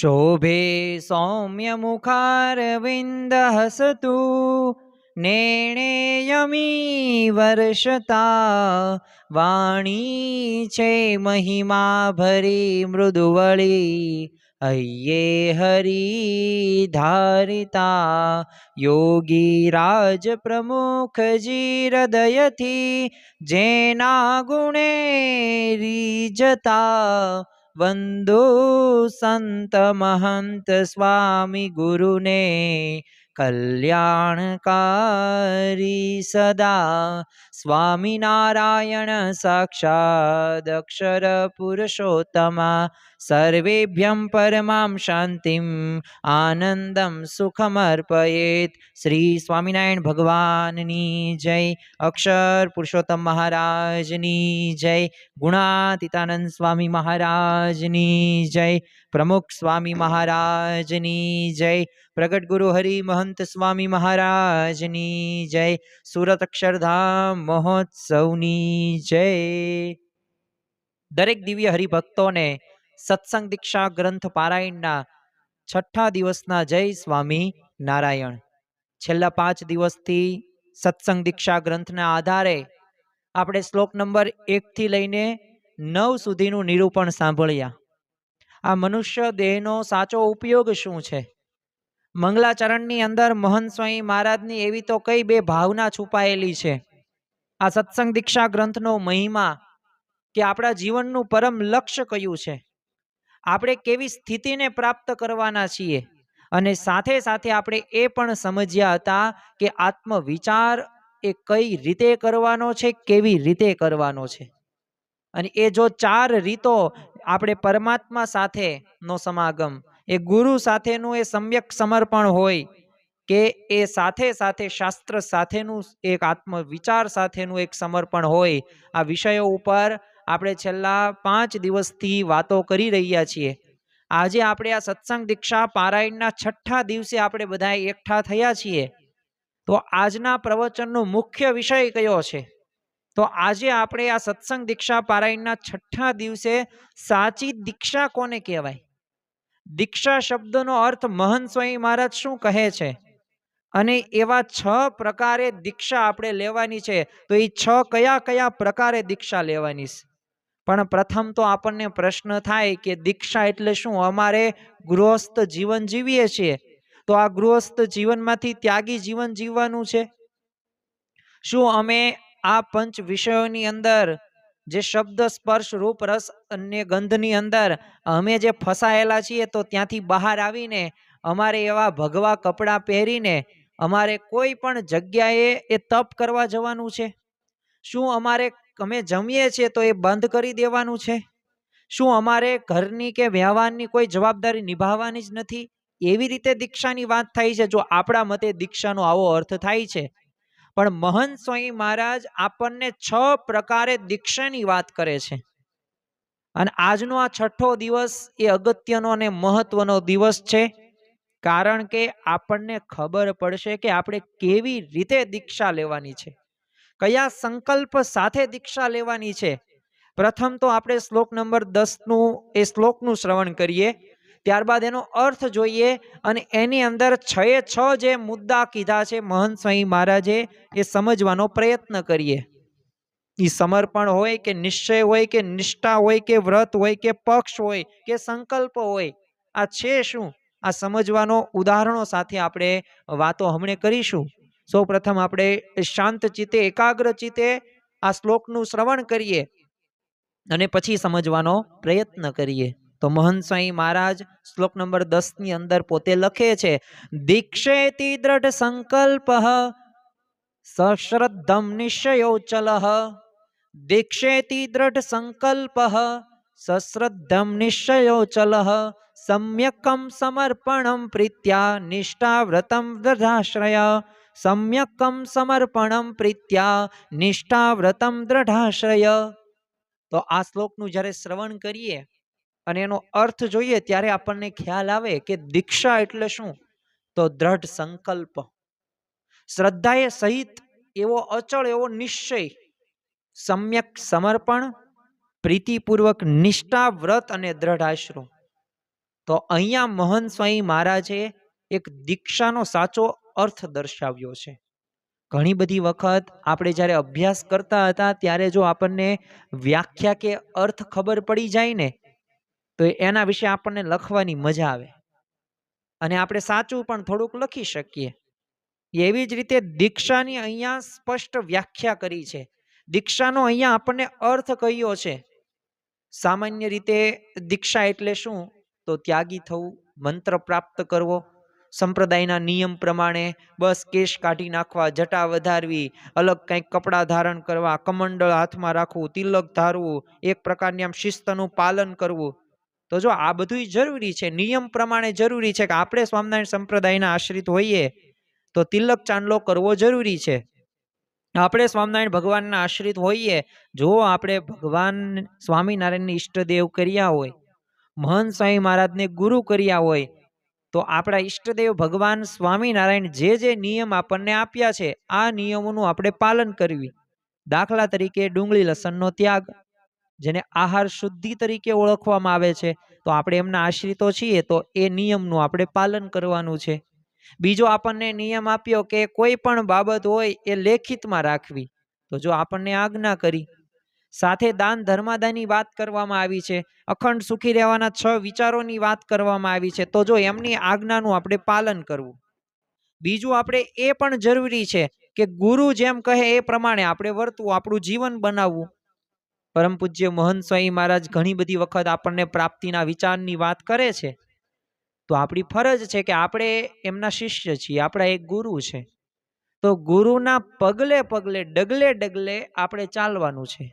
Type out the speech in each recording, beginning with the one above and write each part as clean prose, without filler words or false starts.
शोभे सौम्यमुखारविन्दहसतु नेणेयमी वर्षता वाणी छे महिमा भरी मृदुवळी अय्ये हरि धारिता योगी राज प्रमुख जी हृदयथी जेना गुणे રીજતા वंदो संत महंत स्वामी गुरुने कल्याणकारी सदा स्वामी नारायण साक्षात् अक्षर पुरुषोत्तमा सर्वेभ्यं परमां शांतिम आनंदम सुखमर्पयेत्। श्री स्वामिनारायण भगवाननी जय। अक्षर पुरुषोत्तम महाराजनी जय। गुणातीतानंद स्वामी महाराजनी जय। प्रमुख स्वामी महाराजनी जय। प्रगट गुरु हरि महंत स्वामी महाराजनी जय। सूरत अक्षरधाम महोत्सवनी जय। दरेक दिव्य हरिभक्तों ने सत्संग दीक्षा ग्रंथ पारायणना छठा दिवसना जय स्वामी नारायण। छेल्ला 5 दिवसथी सत्संग दीक्षा ग्रंथना आधारे આપણે શ્લોક નંબર 1 થી લઈને 9 સુધીનું નિરૂપણ સાંભળ્યા। આ મનુષ્ય દેહનો સાચો ઉપયોગ શું છે? મંગલાચરણની અંદર મહંત સ્વામી મહારાજની એવી તો કઈ બે ભાવના છુપાયેલી છે। આ સત્સંગ દીક્ષા ગ્રંથનો મહિમા કે આપણા જીવનનું પરમ લક્ષ્ય કયું છે, આપણે કેવી સ્થિતિને પ્રાપ્ત કરવાના છીએ, અને સાથે સાથે આપણે એ પણ સમજ્યા હતા કે આત્મવિચાર એ કઈ રીતે કરવાનો છે, કેવી રીતે કરવાનો છે। અને એ જો 4 રીતો આપણે પરમાત્મા સાથેનો સમાગમ, એ ગુરુ સાથેનું એ સમ્યક સમર્પણ હોય કે એ સાથે સાથે શાસ્ત્ર સાથેનું એક આત્મવિચાર સાથેનું એક સમર્પણ હોય, આ વિષયો ઉપર આપણે છેલ્લા 5 દિવસથી વાતો કરી રહ્યા છીએ। આજે આપણે આ સત્સંગ દીક્ષા પારાયણના 6થા દિવસે આપણે બધા એકઠા થયા છીએ। તો આજના પ્રવચનનો મુખ્ય વિષય કયો છે? તો આજે આપણે આ સત્સંગ દીક્ષા પારાયણના 6થા દિવસે સાચી દીક્ષા કોને કહેવાય, દીક્ષા શબ્દનો અર્થ મહંત સ્વામી મહારાજ શું કહે છે, અને એવા 6 પ્રકારે દીક્ષા આપણે લેવાની છે। તો એ 6 કયા કયા પ્રકારે દીક્ષા લેવાની છે? પણ પ્રથમ તો આપણને પ્રશ્ન થાય કે દીક્ષા એટલે શું? અમારે ગૃહસ્થ જીવન જીવીએ છીએ, તો આ ગૃહસ્થ જીવનમાંથી ત્યાગી જીવન જીવવાનું છે? શું અમે આ 5 વિષયોની અંદર જે શબ્દ સ્પર્શ રૂપ રસ અને ગંધની અંદર અમે જે ફસાયેલા છીએ, તો ત્યાંથી બહાર આવીને અમારે એવા ભગવા કપડાં પહેરીને અમારે કોઈ પણ જગ્યાએ એ તપ કરવા જવાનું છે? શું અમારે અમે જમીએ છીએ તો એ બંધ કરી દેવાનું છે? શું અમારે ઘરની કે વ્યવહારની કોઈ જવાબદારી નિભાવવાની જ નથી? એવી રીતે દીક્ષાની વાત થાય છે જો આપણા મતે દીક્ષાનો આવો અર્થ થાય છે। પણ મહંત સ્વામી મહારાજ આપણને 6 પ્રકારે દીક્ષાની વાત કરે છે। અને આજનો આ 6થો દિવસ એ અગત્યનો અને મહત્વનો દિવસ છે, કારણ કે આપણને ખબર પડશે કે આપણે કેવી રીતે દીક્ષા લેવાની છે, કયા સંકલ્પ સાથે દીક્ષા લેવાની છે। પ્રથમ તો આપણે શ્લોક નંબર 10નું એ શ્લોકનું શ્રવણ કરીએ, ત્યારબાદ એનો અર્થ જોઈએ, અને એની અંદર 6 જે મુદ્દા કીધા છે મહંત સ્વામી મહારાજે એ સમજવાનો પ્રયત્ન કરીએ। એ સમર્પણ હોય કે નિશ્ચય હોય કે નિષ્ઠા હોય કે વ્રત હોય કે પક્ષ હોય કે સંકલ્પ હોય, આ છે શું? આ સમજવાનો ઉદાહરણો સાથે આપણે વાતો હમણે કરીશું। સૌ પ્રથમ આપણે શાંત ચિત્તે એકાગ્ર ચિત્તે આ શ્લોકનું શ્રવણ કરીએ અને પછી સમજવાનો પ્રયત્ન કરીએ। તો મહંત સ્વામી મહારાજ શ્લોક નંબર 10ની અંદર પોતે લખે છે, દીક્ષેતિ દ્રઢ સંકલ્પઃ સશ્રદ્ધમ નિશ્ચયોચલઃ। દીક્ષેતિ દ્રઢ સંકલ્પઃ સશ્રદ્ધમ નિશ્ચયોચલઃ। सम्यकं समर्पणं प्रीत्या निष्ठाव्रतं दृढाश्रय। सम्यकं समर्पणं प्रीत्या निष्ठाव्रतं दृढाश्रय। तो आ श्लोकનું જ્યારે શ્રવણ કરીએ અને એનો અર્થ જોઈએ ત્યારે આપણને ખ્યાલ આવે કે દીક્ષા એટલે શું? તો દ્રઢ સંકલ્પ, શ્રદ્ધાએ સહિત એવો અચળ એવો નિશ્ચય, સમ્યક સમર્પણ, પ્રીતિપૂર્વક નિષ્ઠા, વ્રત અને દ્રઢ આશરો। તો અહીંયા મહંત સ્વામી મહારાજે એક દીક્ષાનો સાચો અર્થ દર્શાવ્યો છે. ઘણી બધી વખત આપણે જ્યારે અભ્યાસ કરતા હતા ત્યારે જો આપણને વ્યાખ્યા કે અર્થ ખબર પડી જાય ને તો એના વિશે આપણને લખવાની મજા આવે અને આપણે સાચું પણ થોડુંક લખી શકીએ. એવી જ રીતે દીક્ષાની અહીંયા સ્પષ્ટ વ્યાખ્યા કરી છે. દીક્ષાનો અહીંયા આપણને અર્થ કહ્યો છે. સામાન્ય રીતે દીક્ષા એટલે શું? તો ત્યાગી થવું, મંત્ર પ્રાપ્ત કરવો, સંપ્રદાયના નિયમ પ્રમાણે બસ કેશ કાઢી નાખવા, જટા વધારવી, અલગ કંઈક કપડાં ધારણ કરવા, કમંડળ હાથમાં રાખવું, તિલક ધારવું, એક પ્રકારની આમ શિસ્તનું પાલન કરવું. તો જો આ બધું જરૂરી છે, નિયમ પ્રમાણે જરૂરી છે કે આપણે સ્વામિનારાયણ સંપ્રદાયના આશ્રિત હોઈએ તો તિલક ચાંદલો કરવો જરૂરી છે. આપણે સ્વામિનારાયણ ભગવાનના આશ્રિત હોઈએ, જો આપણે ભગવાન સ્વામિનારાયણને ઈષ્ટદેવ કર્યા હોય, મહંત સ્વામી મહારાજને ગુરુ કર્યા હોય, તો આપણા ઈષ્ટદેવ ભગવાન સ્વામિનારાયણ જે નિયમ આપણને આપ્યા છે આ નિયમોનું આપણે પાલન કરવી. દાખલા તરીકે ડુંગળી લસણનો ત્યાગ, જેને આહાર શુદ્ધિ તરીકે ઓળખવામાં આવે છે, તો આપણે એમના આશ્રિતો છીએ તો એ નિયમનું આપણે પાલન કરવાનું છે. બીજો આપણને નિયમ આપ્યો કે કોઈ પણ બાબત હોય એ લેખિતમાં રાખવી, તો જો આપણને આજ્ઞા કરી. સાથે દાન ધર્માદાની વાત કરવામાં આવી છે, અખંડ સુખી રહેવાના 6 વિચારોની વાત કરવામાં આવી છે, તો જો એમની આજ્ઞાનું આપણે પાલન કરવું. બીજું આપણે એ પણ જરૂરી છે કે ગુરુ જેમ કહે એ પ્રમાણે આપણે વર્તવું, આપણું જીવન બનાવવું. પરમ પૂજ્ય મહંત સ્વામી મહારાજ ઘણી બધી વખત આપણને પ્રાપ્તિના વિચારની વાત કરે છે, તો આપણી ફરજ છે કે આપણે એમના શિષ્ય છીએ, આપણા એક ગુરુ છે, તો ગુરુના પગલે પગલે ડગલે ડગલે આપણે ચાલવાનું છે.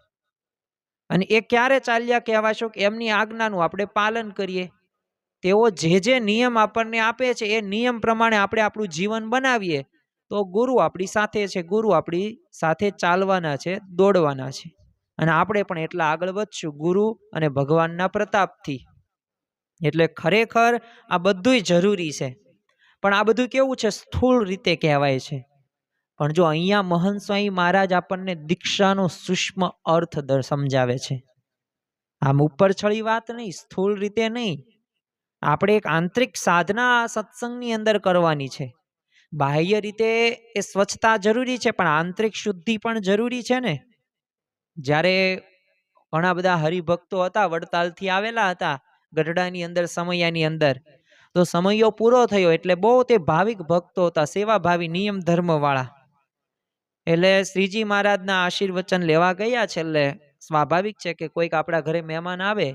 અને એ ક્યારે ચાલ્યા કહેવાશો? કે એમની આજ્ઞાનું આપણે પાલન કરીએ. તેઓ જે નિયમ આપણને આપે છે એ નિયમ પ્રમાણે આપણે આપણું જીવન બનાવીએ તો ગુરુ આપણી સાથે છે, ગુરુ આપણી સાથે ચાલવાના છે, દોડવાના છે, અને આપણે પણ એટલા આગળ વધશું ગુરુ અને ભગવાનના પ્રતાપથી. એટલે ખરેખર આ બધુંય જરૂરી છે, પણ આ બધું કેવું છે? સ્થૂળ રીતે કહેવાય છે. પણ જો અહીંયા મહંત સ્વામી મહારાજ આપણને દીક્ષાનો સૂક્ષ્મ અર્થ સમજાવે છે. આમ ઉપર છળી વાત નહીં, સ્થૂળ રીતે નહીં. આપણે એક આંતરિક સાધના સત્સંગની અંદર કરવાની છે. બાહ્ય રીતે એ સ્વચ્છતા જરૂરી છે, પણ આંતરિક શુદ્ધિ પણ જરૂરી છે ને. જ્યારે ઘણા બધા હરિભક્તો હતા, વડતાલથી આવેલા હતા ગઢડાની અંદર, સમૈયાની અંદર, તો સમયો પૂરો થયો એટલે બહુ તે ભાવિક ભક્તો હતા, સેવાભાવી, નિયમ ધર્મ વાળા. એટલે શ્રીજી મહારાજના આશીર્વચન લેવા ગયા. છેલ્લે સ્વાભાવિક છે કે કોઈક આપણા ઘરે મહેમાન આવે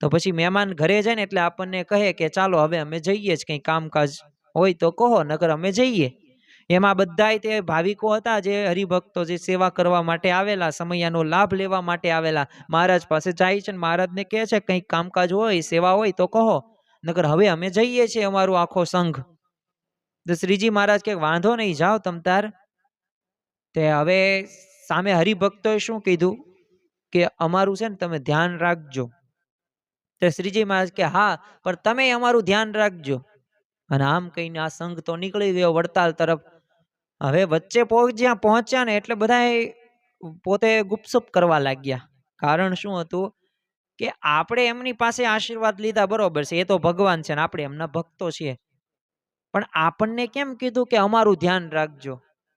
તો પછી મહેમાન ઘરે જાય ને એટલે આપણને કહે કે ચાલો હવે અમે જઈએ જ, કંઈ કામકાજ હોય તો કહો, નકર અમે જઈએ. એમાં બધાય તે ભાવિકો હતા, જે હરિભક્તો, જે સેવા કરવા માટે આવેલા, સમયનો લાભ લેવા માટે આવેલા, મહારાજ પાસે જાય છે ને મહારાજને કહે છે કંઈક કામકાજ હોય, સેવા હોય તો કહો, નકર હવે અમે જઈએ છીએ, અમારો આખો સંઘ. તો શ્રીજી મહારાજ કે વાંધો નહીં, જાઓ તમ તાર. તે હવે સામે હરિભક્તોએ શું કીધું કે અમારું છે ને તમે ધ્યાન રાખજો. તો શ્રીજી મહારાજ કે હા, પણ તમે અમારું ધ્યાન રાખજો. અને આમ કહીને આ સંઘ તો નીકળી ગયો વડતાલ તરફ. હવે વચ્ચે પહોંચ્યા ને એટલે બધા પોતે ગુપસુપ કરવા લાગ્યા. કારણ શું હતું કે આપણે એમની પાસે આશીર્વાદ લીધા, બરોબર છે, એ તો ભગવાન છે ને આપણે એમના ભક્તો છીએ, પણ આપણને કેમ કીધું કે અમારું ધ્યાન રાખજો?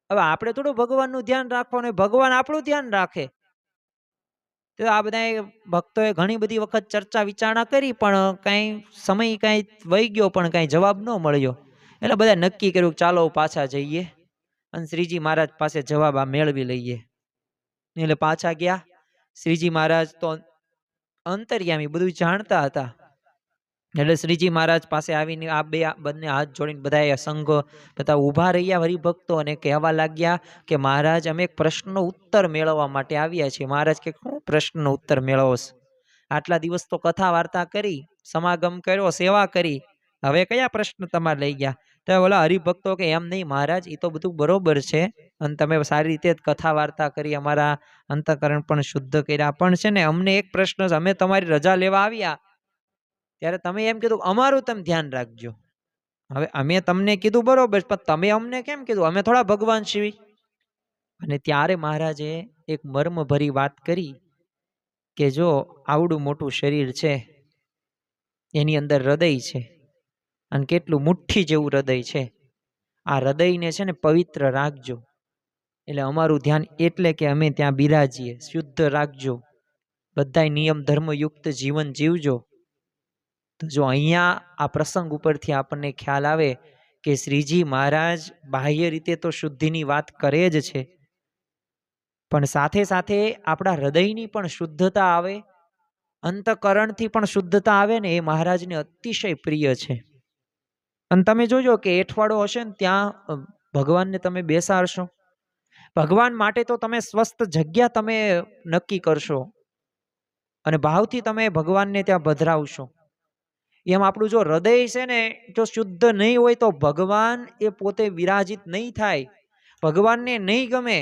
હવે આપણે થોડું ભગવાનનું ધ્યાન રાખવાનું, ભગવાન આપણું ધ્યાન રાખે. તો આ બધા ભક્તોએ ઘણી બધી વખત ચર્ચા વિચારણા કરી, પણ કાંઈ સમય કાંઈ વહી ગયો, પણ કાંઈ જવાબ ન મળ્યો. એટલે બધા નક્કી કર્યું ચાલો પાછા જઈએ અને શ્રીજી મહારાજ પાસે જવાબ આ મેળવી લઈએ. એટલે પાછા ગયા. શ્રીજી મહારાજ તો અંતર્યામી, બધું જાણતા હતા. એટલે શ્રીજી મહારાજ પાસે આવીને આ બંને હાથ જોડીને બધા સંઘ બધા ઊભા રહ્યા હરિભક્તો, અને કહેવા લાગ્યા કે મહારાજ અમે એક પ્રશ્નનો ઉત્તર મેળવવા માટે આવ્યા છીએ. મહારાજ કે શું પ્રશ્નનો ઉત્તર મેળવોશ? આટલા દિવસ તો કથા વાર્તા કરી, સમાગમ કર્યો, સેવા કરી, હવે કયા પ્રશ્ન તમારે લઈ ગયા? તો ઓલા હરિભક્તો કે એમ નહીં મહારાજ, એ તો બધું બરોબર છે અને તમે સારી રીતે કથા વાર્તા કરી, અમારા અંતઃકરણ પણ શુદ્ધ કર્યા, પણ છે ને અમને એક પ્રશ્ન છે, અમે તમારી રજા લેવા આવ્યા ત્યારે તમે એમ કીધું અમારું તમે ધ્યાન રાખજો. હવે અમે તમને કીધું બરોબર, પણ તમે અમને કેમ કીધું? અમે થોડા ભગવાન છીએ? અને ત્યારે મહારાજે એક મર્મભરી વાત કરી કે જો આવડું મોટું શરીર છે, એની અંદર હૃદય છે, અને કેટલું મુઠ્ઠી જેવું હૃદય છે. આ હૃદયને છે ને પવિત્ર રાખજો. એટલે અમારું ધ્યાન એટલે કે અમે ત્યાં બિરાજીએ. શુદ્ધ રાખજો, બધાય નિયમ ધર્મયુક્ત જીવન જીવજો. તો જો અહીંયા આ પ્રસંગ ઉપરથી આપણને ખ્યાલ આવે કે શ્રીજી મહારાજ બાહ્ય રીતે તો શુદ્ધિની વાત કરે જ છે, પણ સાથે સાથે આપણા હૃદયની પણ શુદ્ધતા આવે, અંતકરણથી પણ શુદ્ધતા આવે ને, એ મહારાજને અતિશય પ્રિય છે. અને તમે જોજો કે એઠવાડો હશે ને ત્યાં ભગવાનને તમે બેસાડશો, ભગવાન માટે તો તમે સ્વસ્થ જગ્યા તમે નક્કી કરશો અને ભાવથી તમે ભગવાનને ત્યાં પધરાવશો. એમ આપણું જો હૃદય છે ને જો શુદ્ધ નહીં હોય તો ભગવાન એ પોતે વિરાજિત નહીં થાય, ભગવાનને નહીં ગમે.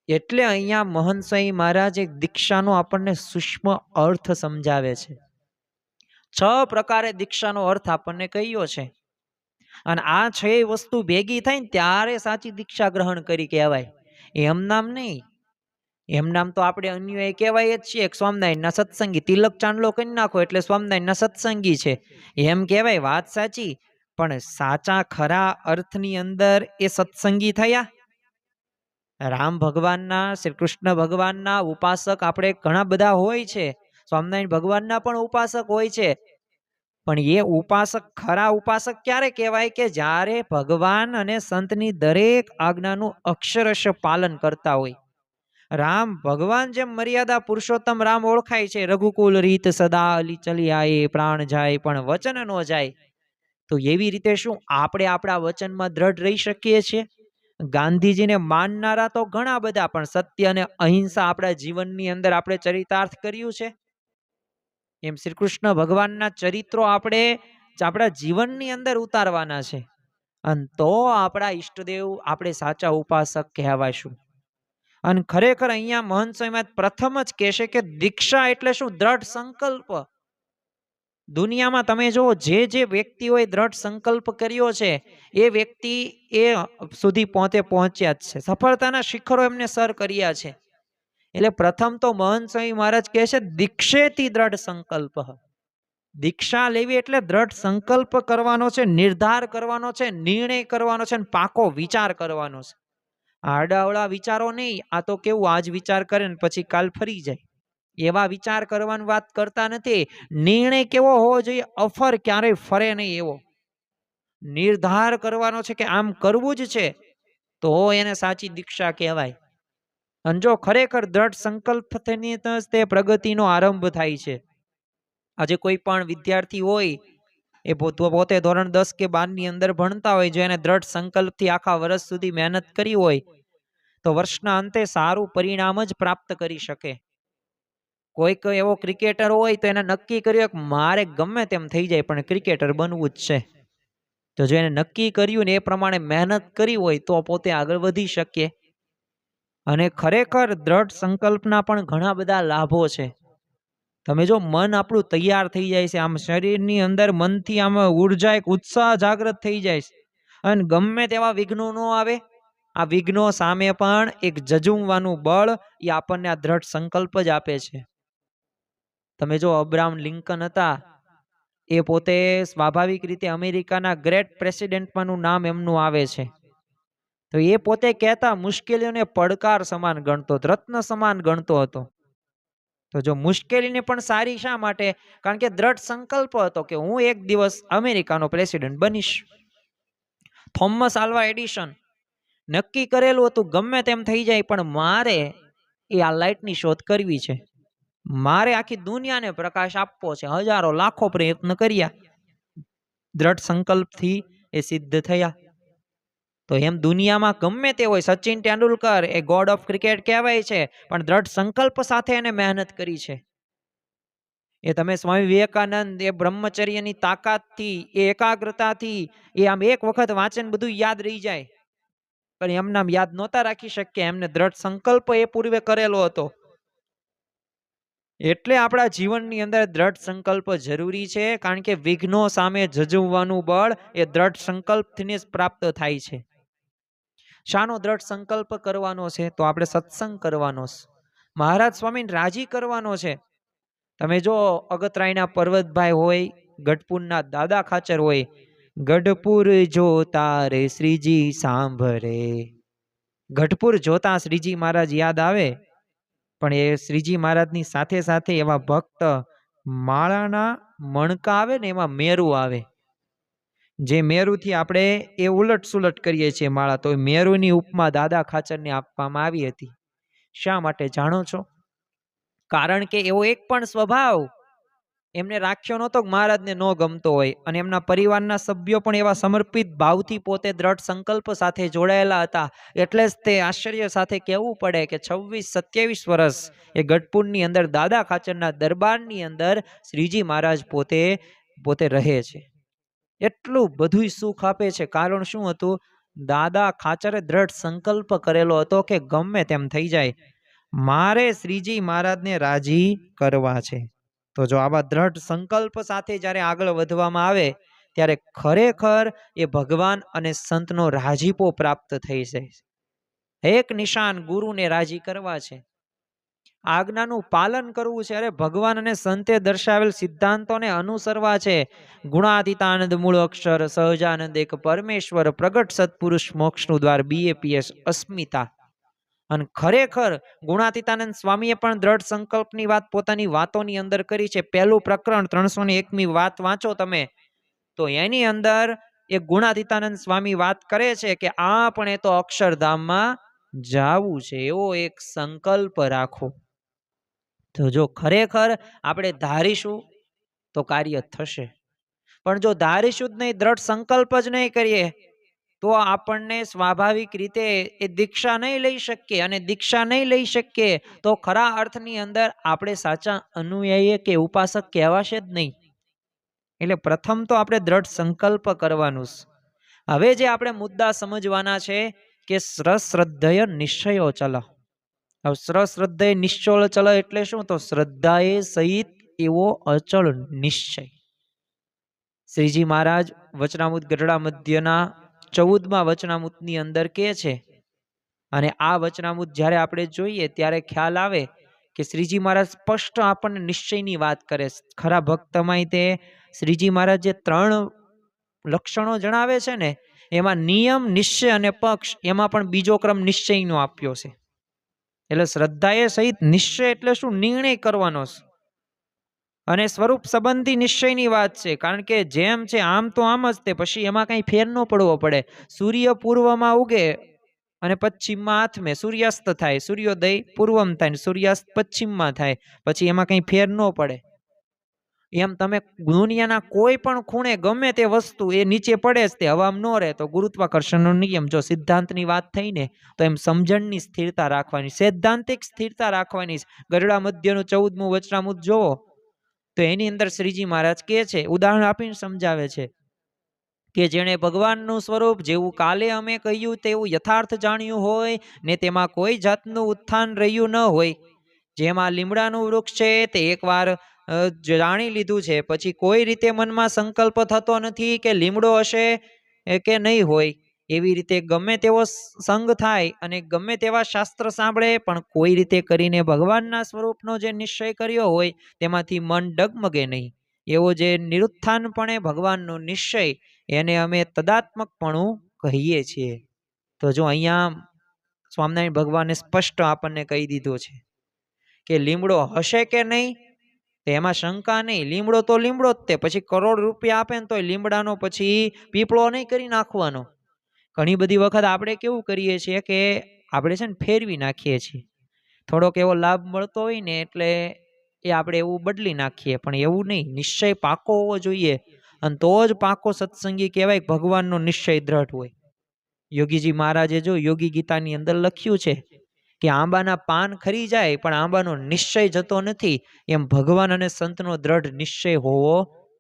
એટલે અહીંયા મહંત સ્વામી મહારાજ એક દીક્ષાનો આપણને સૂક્ષ્મ અર્થ સમજાવે છે. 6 પ્રકારે દીક્ષાનો અર્થ આપણને કહ્યો છે, અને આ 6 વસ્તુ ભેગી થાય ને ત્યારે સાચી દીક્ષા ગ્રહણ કરી કહેવાય. એમ નામ નહીં. એમ નામ તો આપણે અન્ય કહેવાય જ છીએ, સ્વામિનારાયણના સત્સંગી, તિલક ચાંદલો કરી નાખો એટલે સ્વામિનારાયણના સત્સંગી છે એમ કહેવાય. વાત સાચી, પણ સાચા ખરા અર્થની અંદર એ સત્સંગી થયા. રામ ભગવાનના, શ્રી કૃષ્ણ ભગવાનના ઉપાસક આપણે ઘણા બધા હોય છે, સ્વામિનારાયણ ભગવાનના પણ ઉપાસક હોય છે, પણ એ ઉપાસક ખરા ઉપાસક ક્યારે કહેવાય કે જ્યારે ભગવાન અને સંતની દરેક આજ્ઞાનું અક્ષરશ પાલન કરતા હોય. રામ ભગવાન જેમ મર્યાદા પુરુષોત્તમ રામ ઓળખાય છે, રઘુકુલ રીત સદા ચલી આએ, પ્રાણ જાય પણ વચન ન જાય. તો એવી રીતે શું આપણે આપણા વચનમાં દ્રઢ રહી શકીએ છીએ? ગાંધીજીને માનનારા તો ઘણા બધા, પણ સત્ય અને અહિંસા આપણા જીવનની અંદર આપણે ચરિતાર્થ કર્યું છે. એમ શ્રી કૃષ્ણ ભગવાનના ચરિત્રો આપણે આપણા જીવનની અંદર ઉતારવાના છે, અને તો આપણા ઈષ્ટદેવ આપણે સાચા ઉપાસક કહેવાયશું. અને ખરેખર અહીંયા મહંત સ્વામી પ્રથમ જ કહેશે કે દીક્ષા એટલે શું? દ્રઢ સંકલ્પ. દુનિયામાં તમે જો જે વ્યક્તિઓએ દ્રઢ સંકલ્પ કર્યો છે એ વ્યક્તિ એ સુધી પહોંચ્યા જ છે, સફળતાના શિખરો એમને સર કર્યા છે. એટલે પ્રથમ તો મહંત સ્વામી મહારાજ કહે છે દીક્ષેતી દ્રઢ સંકલ્પ. દીક્ષા લેવી એટલે દ્રઢ સંકલ્પ કરવાનો છે, નિર્ધાર કરવાનો છે, નિર્ણય કરવાનો છે, પાકો વિચાર કરવાનો છે. આડાવડા વિચારો નહીં. આ તો કેવું આજ વિચાર કરે ને પછી કાલ ફરી જાય, એવા વિચાર કરવાની વાત કરતા નથી. નિર્ણય કેવો હોવો જોઈએ? અફર ક્યારેય ફરે નહીં એવો નિર્ધાર કરવાનો છે કે આમ કરવું જ છે, તો એને સાચી દીક્ષા કહેવાય. અને જો ખરેખર દ્રઢ સંકલ્પથી તે પ્રગતિનો આરંભ થાય છે. આજે કોઈ પણ વિદ્યાર્થી હોય, એ પોતે ધોરણ 10 કે 12 ની અંદર ભણતા હોય, જો એને દ્રઢ સંકલ્પથી આખા વર્ષ સુધી મહેનત કરી હોય તો વર્ષના અંતે સારું પરિણામ જ પ્રાપ્ત કરી શકે. કોઈક એવો ક્રિકેટર હોય તો એને નક્કી કર્યું કે મારે ગમે તેમ થઈ જાય પણ ક્રિકેટર બનવું જ છે. તો જો એને નક્કી કર્યું ને એ પ્રમાણે મહેનત કરી હોય તો પોતે આગળ વધી શકે. અને ખરેખર દ્રઢ સંકલ્પના પણ ઘણા બધા લાભો છે. તમે જો મન આપણું તૈયાર થઈ જાય છે, આમ શરીરની અંદર મનથી આમ ઉર્જા, એક ઉત્સાહ જાગૃત થઈ જાય છે, અને ગમે તેવા વિઘ્નો ન આવે. આ વિઘ્નો સામે પણ એક જજુમવાનું બળ એ આપણને આ દ્રઢ સંકલ્પ જ આપે છે. તમે જો અબ્રાહમ લિંકન હતા, એ પોતે સ્વાભાવિક રીતે અમેરિકાના ગ્રેટ પ્રેસિડેન્ટમાંનું નામ એમનું આવે છે. તો એ પોતે કહેતા મુશ્કેલીઓને પડકાર સમાન ગણતો, રત્ન સમાન ગણતો હતો. તો જો મુશ્કેલીને પણ સારી શા માટે? કારણ કે દ્રઢ સંકલ્પ હતો કે હું એક દિવસ અમેરિકાનો પ્રેસિડેન્ટ બનીશ. થોમસ આલ્વા એડિશન નક્કી કરેલું હતું ગમે તેમ થઈ જાય પણ મારે એ આ લાઇટની શોધ કરવી છે, મારે આખી દુનિયાને પ્રકાશ આપવો છે. હજારો લાખો પ્રયત્ન કર્યા, દ્રઢ સંકલ્પથી એ સિદ્ધ થયા. તો એમ દુનિયામાં ગમે તે હોય, સચિન તેંડુલકર એ ગોડ ઓફ ક્રિકેટ કહેવાય છે, પણ દ્રઢ સંકલ્પ સાથે એને મહેનત કરી છે. એ તમે સ્વામી વિવેકાનંદ એ બ્રહ્મચર્યની તાકાતથી, એ એકાગ્રતાથી એ આમ એક વખત વાંચન બધું યાદ રહી જાય, પણ એમના યાદ નહોતા રાખી શકીએ. એમને દ્રઢ સંકલ્પ એ પૂર્વે કરેલો હતો. એટલે આપણા જીવનની અંદર દ્રઢ સંકલ્પ જરૂરી છે, કારણ કે વિઘ્નો સામે જજુમવાનું બળ એ દ્રઢ સંકલ્પથી જ પ્રાપ્ત થાય છે. શાનો દ્રઢ સંકલ્પ કરવાનો છે? તો આપણે સત્સંગ કરવાનો છે, મહારાજ સ્વામીને રાજી કરવાનો છે. તમે જો અગતરાયના પર્વતભાઈ હોય ગઢપુરના દાદા ખાચર હોય, ગઢપુર જોતા રે શ્રીજી સાંભરે. ગઢપુર જોતા શ્રીજી મહારાજ યાદ આવે, પણ એ શ્રીજી મહારાજની સાથે સાથે એવા ભક્ત માળાના મણકા આવે ને એમાં મેરું આવે, જે મેરુથી આપણે એ ઉલટ સુલટ કરીએ છીએ માળા, તો મેરુની ઉપમા દાદા ખાચરને આપવામાં આવી હતી. શા માટે જાણો છો? કારણ કે એવો એક પણ સ્વભાવ એમને રાખ્યો નહોતો મહારાજને ન ગમતો હોય, અને એમના પરિવારના સભ્યો પણ એવા સમર્પિત ભાવથી પોતે દ્રઢ સંકલ્પ સાથે જોડાયેલા હતા. એટલે જ તે આશ્ચર્ય સાથે કહેવું પડે કે 26-27 વર્ષ એ ગઢપુરની અંદર દાદા ખાચરના દરબારની અંદર શ્રીજી મહારાજ પોતે રહે છે. એટલું બધું સુખ આપે છે. કારણ શું હતું? દાદા ખાચરે દ્રઢ સંકલ્પ કરેલો હતો કે ગમે તેમ થઈ જાય, મારે શ્રીજી મહારાજને રાજી કરવા છે. તો જો આવા દ્રઢ સંકલ્પ સાથે જ્યારે આગળ વધવામાં આવે ત્યારે ખરેખર એ ભગવાન અને સંતનો રાજીપો પ્રાપ્ત થઈ જાય. એક નિશાન ગુરુને રાજી કરવા છે, આજ્ઞાનું પાલન કરવું છે. અરે ભગવાન અને સંતે દર્શાવેલ સિદ્ધાંતોને અનુસરવા છે. ગુણાતીતાનંદ મૂળ અક્ષર સહજાનંદ એક પરમેશ્વર પ્રગટ સત્પુરુષ મોક્ષનું દ્વાર BAPS અસ્મિતા. અને ખરેખર ગુણાતીતાનંદ સ્વામીએ પણ દ્રઢ સંકલ્પની વાત પોતાની વાતોની અંદર કરી છે. પહેલું પ્રકરણ 301મી વાત વાંચો તમે, તો એની અંદર એ ગુણાતીતાનંદ સ્વામી વાત કરે છે કે આપણે તો અક્ષરધામમાં જાવું છે, એવો એક સંકલ્પ રાખો. તો જો ખરેખર આપણે ધારીશું તો કાર્ય થશે, પણ જો ધારીશું જ નહીં, દ્રઢ સંકલ્પ જ નહીં કરીએ, તો આપણને સ્વાભાવિક રીતે એ દીક્ષા નહીં લઈ શકીએ, અને દીક્ષા નહીં લઈ શકીએ તો ખરા અર્થની અંદર આપણે સાચા અનુયાયી કે ઉપાસક કહેવાશે જ નહીં. એટલે પ્રથમ તો આપણે દ્રઢ સંકલ્પ કરવાનું છે. હવે જે આપણે મુદ્દા સમજવાના છે કે શ્રદ્ધેય નિશ્ચયો ચલ. હવે શ્રદ્ધેય નિશ્ચળ ચલ એટલે શું? તો શ્રદ્ધાએ સહિત એવો અચળ નિશ્ચય. શ્રીજી મહારાજ વચનામૃત ગઢડા મધ્યના 14મા વચનામૃતની અંદર કહે છે, અને આ વચનામૃત જ્યારે આપણે જોઈએ ત્યારે ખ્યાલ આવે કે શ્રીજી મહારાજ સ્પષ્ટ આપણને નિશ્ચયની વાત કરે. ખરા ભક્તમાં તે શ્રીજી મહારાજ જે 3 લક્ષણો જણાવે છે ને, એમાં નિયમ, નિશ્ચય અને પક્ષ, એમાં પણ બીજો ક્રમ નિશ્ચયનો આપ્યો છે. એટલે શ્રદ્ધાએ સહિત નિશ્ચય એટલે શું? નિર્ણય કરવાનો છે. અને સ્વરૂપ સંબંધી નિશ્ચયની વાત છે, કારણ કે જેમ છે આમ તો આમ જ તે, પછી એમાં કઈ ફેર ન પડવો પડે. સૂર્ય પૂર્વમાં ઉગે અને પશ્ચિમમાં આથમે, સૂર્યાસ્ત થાય, સૂર્યોદય પૂર્વમાં થાય, સૂર્યાસ્ત પશ્ચિમમાં થાય, પછી એમાં કઈ ફેર ન પડે. એમ તમે દુનિયાના કોઈ પણ ખૂણે ગમે તે વસ્તુ એ નીચે પડે જ, તે હવામાં ન રહે. તો ગુરુત્વાકર્ષણનો નિયમ, જો સિદ્ધાંતની વાત થઈ ને, તો એમ સમજણની સ્થિરતા રાખવાની, સૈદ્ધાંતિક સ્થિરતા રાખવાની. ગઢડા મધ્યનું 14મું વચનામૃત જોવો તો એની અંદર શ્રીજી મહારાજ કહે છે, ઉદાહરણ આપીને સમજાવે છે કે જેણે ભગવાનનું સ્વરૂપ જેવું કાલે અમે કહ્યું તેવું યથાર્થ જાણ્યું હોય ને તેમાં કોઈ જાતનું ઉત્થાન રહ્યું ન હોય, જેમાં લીમડાનું વૃક્ષ છે તે એકવાર જાણી લીધું છે, પછી કોઈ રીતે મનમાં સંકલ્પ થતો નથી કે લીમડો હશે કે નહીં હોય. એવી રીતે ગમે તેવો સંગ થાય અને ગમે તેવા શાસ્ત્ર સાંભળે, પણ કોઈ રીતે કરીને ભગવાનના સ્વરૂપનો જે નિશ્ચય કર્યો હોય તેમાંથી મન ડગમગે નહીં. એવો જે નિરુત્થાનપણે ભગવાનનો નિશ્ચય, એને અમે તદાત્મકપણું કહીએ છીએ. તો જો અહીંયા સ્વામિનારાયણ ભગવાને સ્પષ્ટ આપણને કહી દીધું છે કે લીમડો હશે કે નહીં, તો એમાં શંકા નહીં. લીમડો તો લીમડો જ તે, પછી કરોડ રૂપિયા આપે ને તો લીમડાનો પછી પીપળો નહીં કરી નાખવાનો. ઘણી બધી વખત આપણે કેવું કરીએ છીએ કે આપણે છે ને ફેરવી નાખીએ છીએ, થોડોક એવો લાભ મળતો હોય ને એટલે એ આપણે એવું બદલી નાખીએ, પણ એવું નહીં. નિશ્ચય પાકો હોવો જોઈએ, અને તો જ પાકો સત્સંગી કહેવાય. ભગવાનનો નિશ્ચય દ્રઢ હોય. યોગીજી મહારાજે જો યોગી ગીતાની અંદર લખ્યું છે કે આંબાના પાન ખરી જાય પણ આંબાનો નિશ્ચય જતો નથી, એમ ભગવાન અને સંતનો દ્રઢ નિશ્ચય હોવો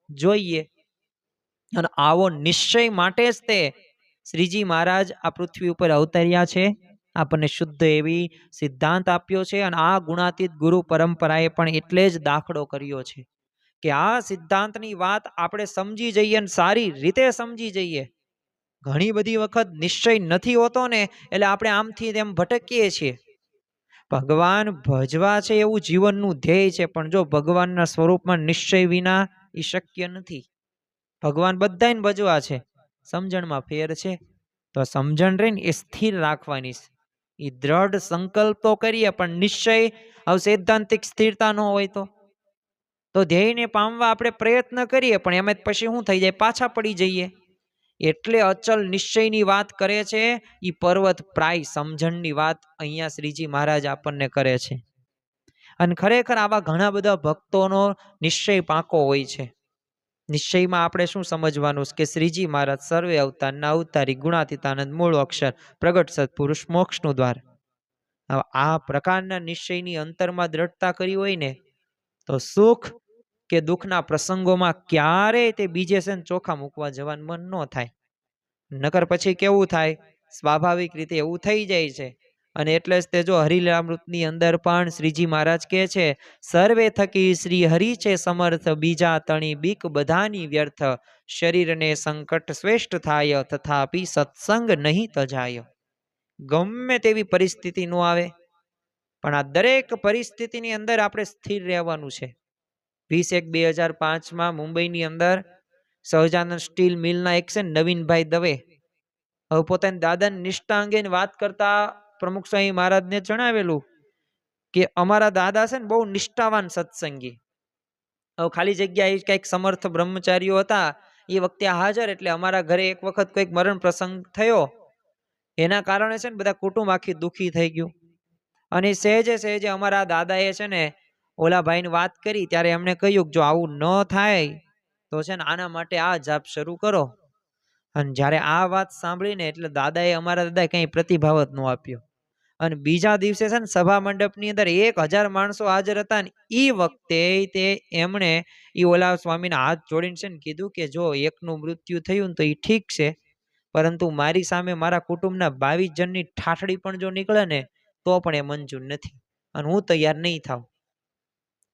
જોઈએ. અને આવો નિશ્ચય માટે જ તે શ્રીજી મહારાજ આ પૃથ્વી ઉપર અવતર્યા છે, આપણને શુદ્ધ એવી સિદ્ધાંત આપ્યો છે. અને આ ગુણાતીત ગુરુ પરંપરાએ પણ એટલે જ દાખલો કર્યો છે કે આ સિદ્ધાંતની વાત આપણે સમજી જઈએ અને સારી રીતે સમજી જઈએ. ઘણી બધી વખત નિશ્ચય નથી હોતો ને, એટલે આપણે આમથી તેમ ભટકીએ છીએ. ભગવાન ભજવા છે એવું જીવનનું ધ્યેય છે, પણ જો ભગવાનના સ્વરૂપમાં નિશ્ચય વિના એ શક્ય નથી. ભગવાન બધાને ભજવા છે, સમજણમાં ફેર છે. તો સમજણ રહીને એ સ્થિર રાખવાની છે. એ દ્રઢ સંકલ્પ તો કરીએ પણ નિશ્ચય હવે સૈદ્ધાંતિક સ્થિરતા ન હોય તો ધ્યેયને પામવા આપણે પ્રયત્ન કરીએ પણ એમાં પછી શું થઈ જાય, પાછા પડી જઈએ. એટલે અચલ નિશ્ચયની વાત કરે છે. એ પર્વત પ્રાય સમજણની વાત અહીંયા શ્રીજી મહારાજ આપણને કરે છે. અને ખરેખર આવા ઘણા બધા ભક્તોનો નિશ્ચય પાકો હોય છે. નિશ્ચયમાં આપણે શું સમજવાનું કે શ્રીજી મહારાજ સર્વે અવતારના અવતારી, ગુણાતીતાનંદ, મૂળ અક્ષર, પ્રગટ સત્પુરુષ, મોક્ષનું દ્વાર. આ પ્રકારના નિશ્ચયની અંતરમાં દ્રઢતા કરી હોય ને તો સુખ કે દુઃખના પ્રસંગોમાં ક્યારેય તે બીજે છે ને ચોખા મૂકવા જવાનું મન ન થાય. નકર પછી કેવું થાય, સ્વાભાવિક રીતે એવું થઈ જાય છે. અને એટલે જ તે જો હરિલીલામૃતની અંદર પણ શ્રીજી મહારાજ કહે છે, સર્વે થકી શ્રી હરિ છે સમર્થ, બીજા તણી બીક બધાની વ્યર્થ, શરીરને સંકટ શ્રેષ્ઠ થાય, તથાપી સત્સંગ નહીં તજાય. ગમે તેવી પરિસ્થિતિ નો આવે પણ આ દરેક પરિસ્થિતિની અંદર આપણે સ્થિર રહેવાનું છે. 20/1/2005 મુંબઈની અંદર સહજાનંદ સ્ટીલ મિલના એક છે નવીનભાઈ દવે, હવે પોતાની દાદાની નિષ્ઠા અંગે વાત કરતા પ્રમુખ સ્વામી મહારાજને જણાવેલું કે અમારા દાદા છે ને બહુ નિષ્ઠાવાન સત્સંગી. હવે ખાલી જગ્યા કઈક સમર્થ બ્રહ્મચારીઓ હતા એ વખતે હાજર, એટલે અમારા ઘરે એક વખત કોઈક મરણ પ્રસંગ થયો, એના કારણે છે ને બધા કુટુંબ આખી દુઃખી થઈ ગયું. અને સહેજે સહેજે અમારા દાદાએ છે ને ઓલા ભાઈને વાત કરી, ત્યારે એમણે કહ્યું જો આવું ન થાય તો છે ને આના માટે આ જાપ શરૂ કરો. અને જ્યારે આ વાત સાંભળીને એટલે અમારા દાદાએ કઈ પ્રતિભાવ જ ન આપ્યો. અને બીજા દિવસે છે ને સભા મંડપની અંદર 1000 માણસો હાજર હતા ને એ વખતે તે એમણે ઓલા સ્વામીના હાથ જોડીને છે ને કીધું કે જો એકનું મૃત્યુ થયું ને તો એ ઠીક છે, પરંતુ મારી સામે મારા કુટુંબના 22 જણની ઠાઠડી પણ જો નીકળે ને તો પણ એ મંજૂર નથી, અને હું તૈયાર નહીં થાવ.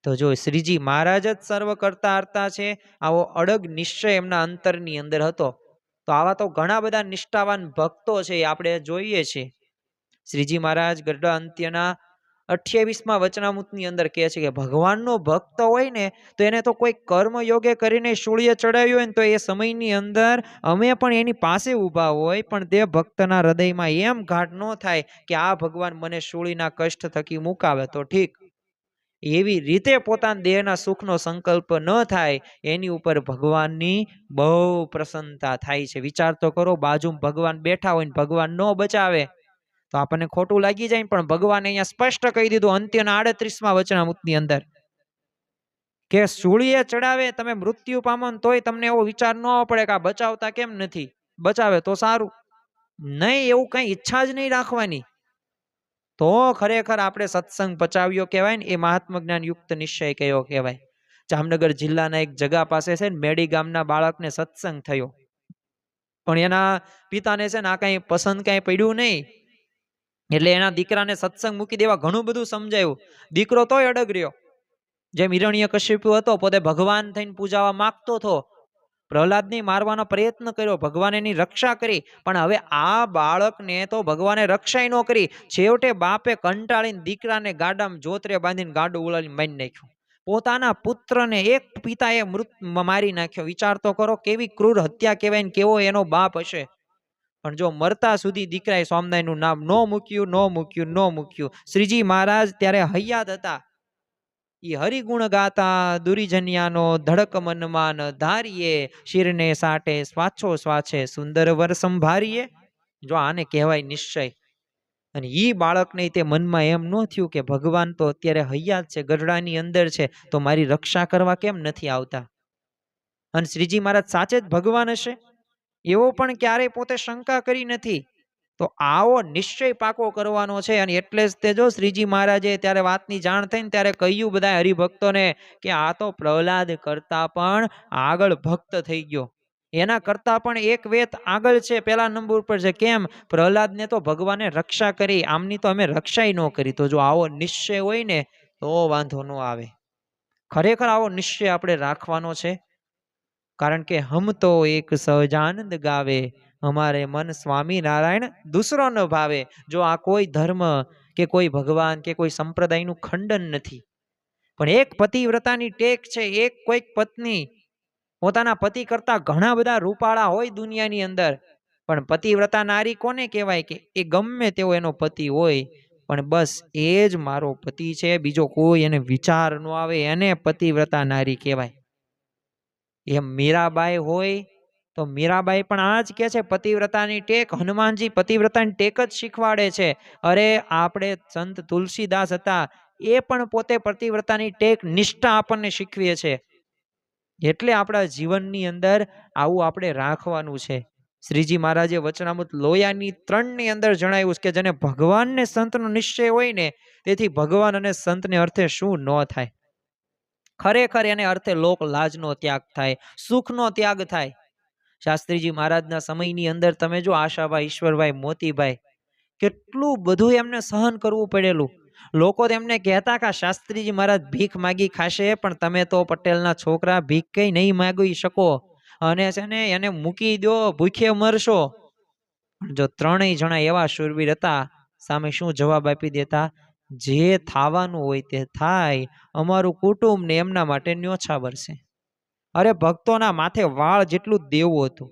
તો જો શ્રીજી મહારાજ જ સર્વ કરતા હરતા છે, આવો અડગ નિશ્ચય એમના અંતરની અંદર હતો. તો આવા તો ઘણા બધા નિષ્ઠાવાન ભક્તો છે આપણે જોઈએ છીએ. શ્રીજી મહારાજ ગરડા અંત્યના 28મા વચનામૃતની અંદર કહે છે કે ભગવાનનો ભક્ત હોય ને તો એને તો કોઈ કર્મ યોગે કરીને શૂળીએ ચડાવ્યું હોય ને તો એ સમયની અંદર અમે પણ એની પાસે ઊભા હોય, પણ તે ભક્તના હૃદયમાં એમ ઘાટ ન થાય કે આ ભગવાન મને શૂળીના કષ્ટ થકી મુકાવે તો ઠીક. એવી રીતે પોતાના દેહના સુખનો સંકલ્પ ન થાય એની ઉપર ભગવાનની બહુ પ્રસન્નતા થાય છે. વિચાર તો કરો, બાજુમાં ભગવાન બેઠા હોય ને ભગવાન ન બચાવે તો આપણને ખોટું લાગી જાય, પણ ભગવાને અહીંયા સ્પષ્ટ કહી દીધું અંત્યના 38મા વચનામૃતની અંદર કે સૂળીએ ચડાવે તમે મૃત્યુ પામો તોય તમને એવો વિચાર ન પડે કે આ બચાવતા કેમ નથી, બચાવે તો સારું. નહીં, એવું કઈ ઈચ્છા જ નહીં રાખવાની. તો ખરેખર આપણે સત્સંગ પચાવ્યો કહેવાય ને, એ મહાત્મા જ્ઞાન યુક્ત નિશ્ચય કયો કહેવાય. જામનગર જિલ્લાના એક જગા પાસે છે ને મેડી ગામના બાળકને સત્સંગ થયો, પણ એના પિતાને છે ને આ કઈ પસંદ કઈ પડ્યું નહીં, એટલે એના દીકરાને સત્સંગ મૂકી દેવા ઘણું બધું સમજાયું. દીકરો તોય અડગ રહ્યો. જેમ હિરણ્યકશિપુ હતો પોતે ભગવાન થઈને પૂજાવા માંગતો હતો, પ્રહલાદને મારવાનો પ્રયત્ન કર્યો, ભગવાન એની રક્ષા કરી, પણ હવે આ બાળકને તો ભગવાને રક્ષા ન કરી. છેવટે બાપે કંટાળીને દીકરાને ગાડામાં જોતરે બાંધીને ગાડું ઉલાડીને મારી નાખ્યું. પોતાના પુત્રને એક પિતાએ મારી નાખ્યો. વિચાર તો કરો કેવી ક્રૂર હત્યા કહેવાય ને કેવો એનો બાપ હશે. પણ જો મરતા સુધી દીકરાએ સ્વામિનારાયણનું નામ ન મૂક્યું. શ્રીજી મહારાજ ત્યારે હૈયાત હતા. ઈ હરિગુણ ગાતા દુરીજન્યાનો ધડક મનમાં ધારીએ, શિરને સાટે સ્વાછો સ્વાછે સુંદર વર સંભારીએ. જો આને કહેવાય નિશ્ચય. અને ઈ બાળકને તે મનમાં એમ ન થયું કે ભગવાન તો અત્યારે હૈયાત છે, ગરડાની અંદર છે, તો મારી રક્ષા કરવા કેમ નથી આવતા. અને શ્રીજી મહારાજ સાચે જ ભગવાન હશે એવો પણ ક્યારેય પોતે શંકા કરી નથી. તો આવો નિશ્ચય પાકો કરવાનો છે. અને એટલે જ તે જો શ્રીજી મહારાજે ત્યારે વાતની જાણ થઈ ને ત્યારે કહ્યું બધા હરિભક્તોને કે આ તો પ્રહલાદ કરતા પણ આગળ ભક્ત થઈ ગયો, એના કરતા પણ એક વેત આગળ છે, પહેલા નંબર ઉપર છે. કેમ? પ્રહલાદને તો ભગવાને રક્ષા કરી, આમની તો અમે રક્ષા ન કરી. તો જો આવો નિશ્ચય હોય ને તો વાંધો ન આવે. ખરેખર આવો નિશ્ચય આપણે રાખવાનો છે. કારણ કે હમ તો એક સહજાનંદ ગાવે, અમારે મન સ્વામિનારાયણ દૂસરો ન ભાવે. જો આ કોઈ ધર્મ કે કોઈ ભગવાન કે કોઈ સંપ્રદાયનું ખંડન નથી, પણ એક પતિવ્રતાની ટેક છે, એક કોઈક પત્ની પોતાના પતિ કરતા ઘણા બધા રૂપાળા હોય દુનિયાની અંદર, પણ પતિવ્રતા નારી કોને કહેવાય? કે એ ગમે તેવો એનો પતિ હોય, પણ બસ એ જ મારો પતિ છે, બીજો કોઈ એને વિચાર ન આવે, એને પતિવ્રતા નારી કહેવાય. એમ મીરાબાઈ હોય તો મીરાબાઈ પણ આ જ કે છે પતિવ્રતાની ટેક. હનુમાનજી પતિવ્રતાની ટેક જ શીખવાડે છે. અરે આપણે સંત તુલસીદાસ હતા, એ પણ પોતે પતિવ્રતાની ટેક નિષ્ઠા આપણને શીખવે છે. એટલે આપણા જીવનની અંદર આવું આપણે રાખવાનું છે. શ્રીજી મહારાજે વચનામૃત લોયાની 3 ની અંદર જણાવ્યું કે જેને ભગવાન ને સંતનો નિશ્ચય હોય ને, તેથી ભગવાન અને સંતને અર્થે શું ન થાય. ખરેખર એને અર્થે લોક લાજનો ત્યાગ થાય, સુખનો ત્યાગ થાય. શાસ્ત્રીજી મહારાજના સમયની અંદર તમે જો આશાભાઈ, ઈશ્વરભાઈ, મોતીભાઈ, કેટલું બધું એમને સહન કરવું પડેલું. લોકો તેમને કહેતા કે શાસ્ત્રીજી મહારાજ ભીખ માગી ખાશે, પણ તમે તો પટેલના છોકરા ભીખ કઈ નહીં માગી શકો, અને છે ને એને મૂકી દો, ભૂખે મરશો. જો 3 જણા એવા શૂરવીર હતા, સામે શું જવાબ આપી દેતા? જે થવાનું હોય તે થાય, અમારું કુટુંબ ને એમના માટે ન્યોછા વરસે. અરે ભક્તોના માથે વાળ જેટલું દેવું હતું,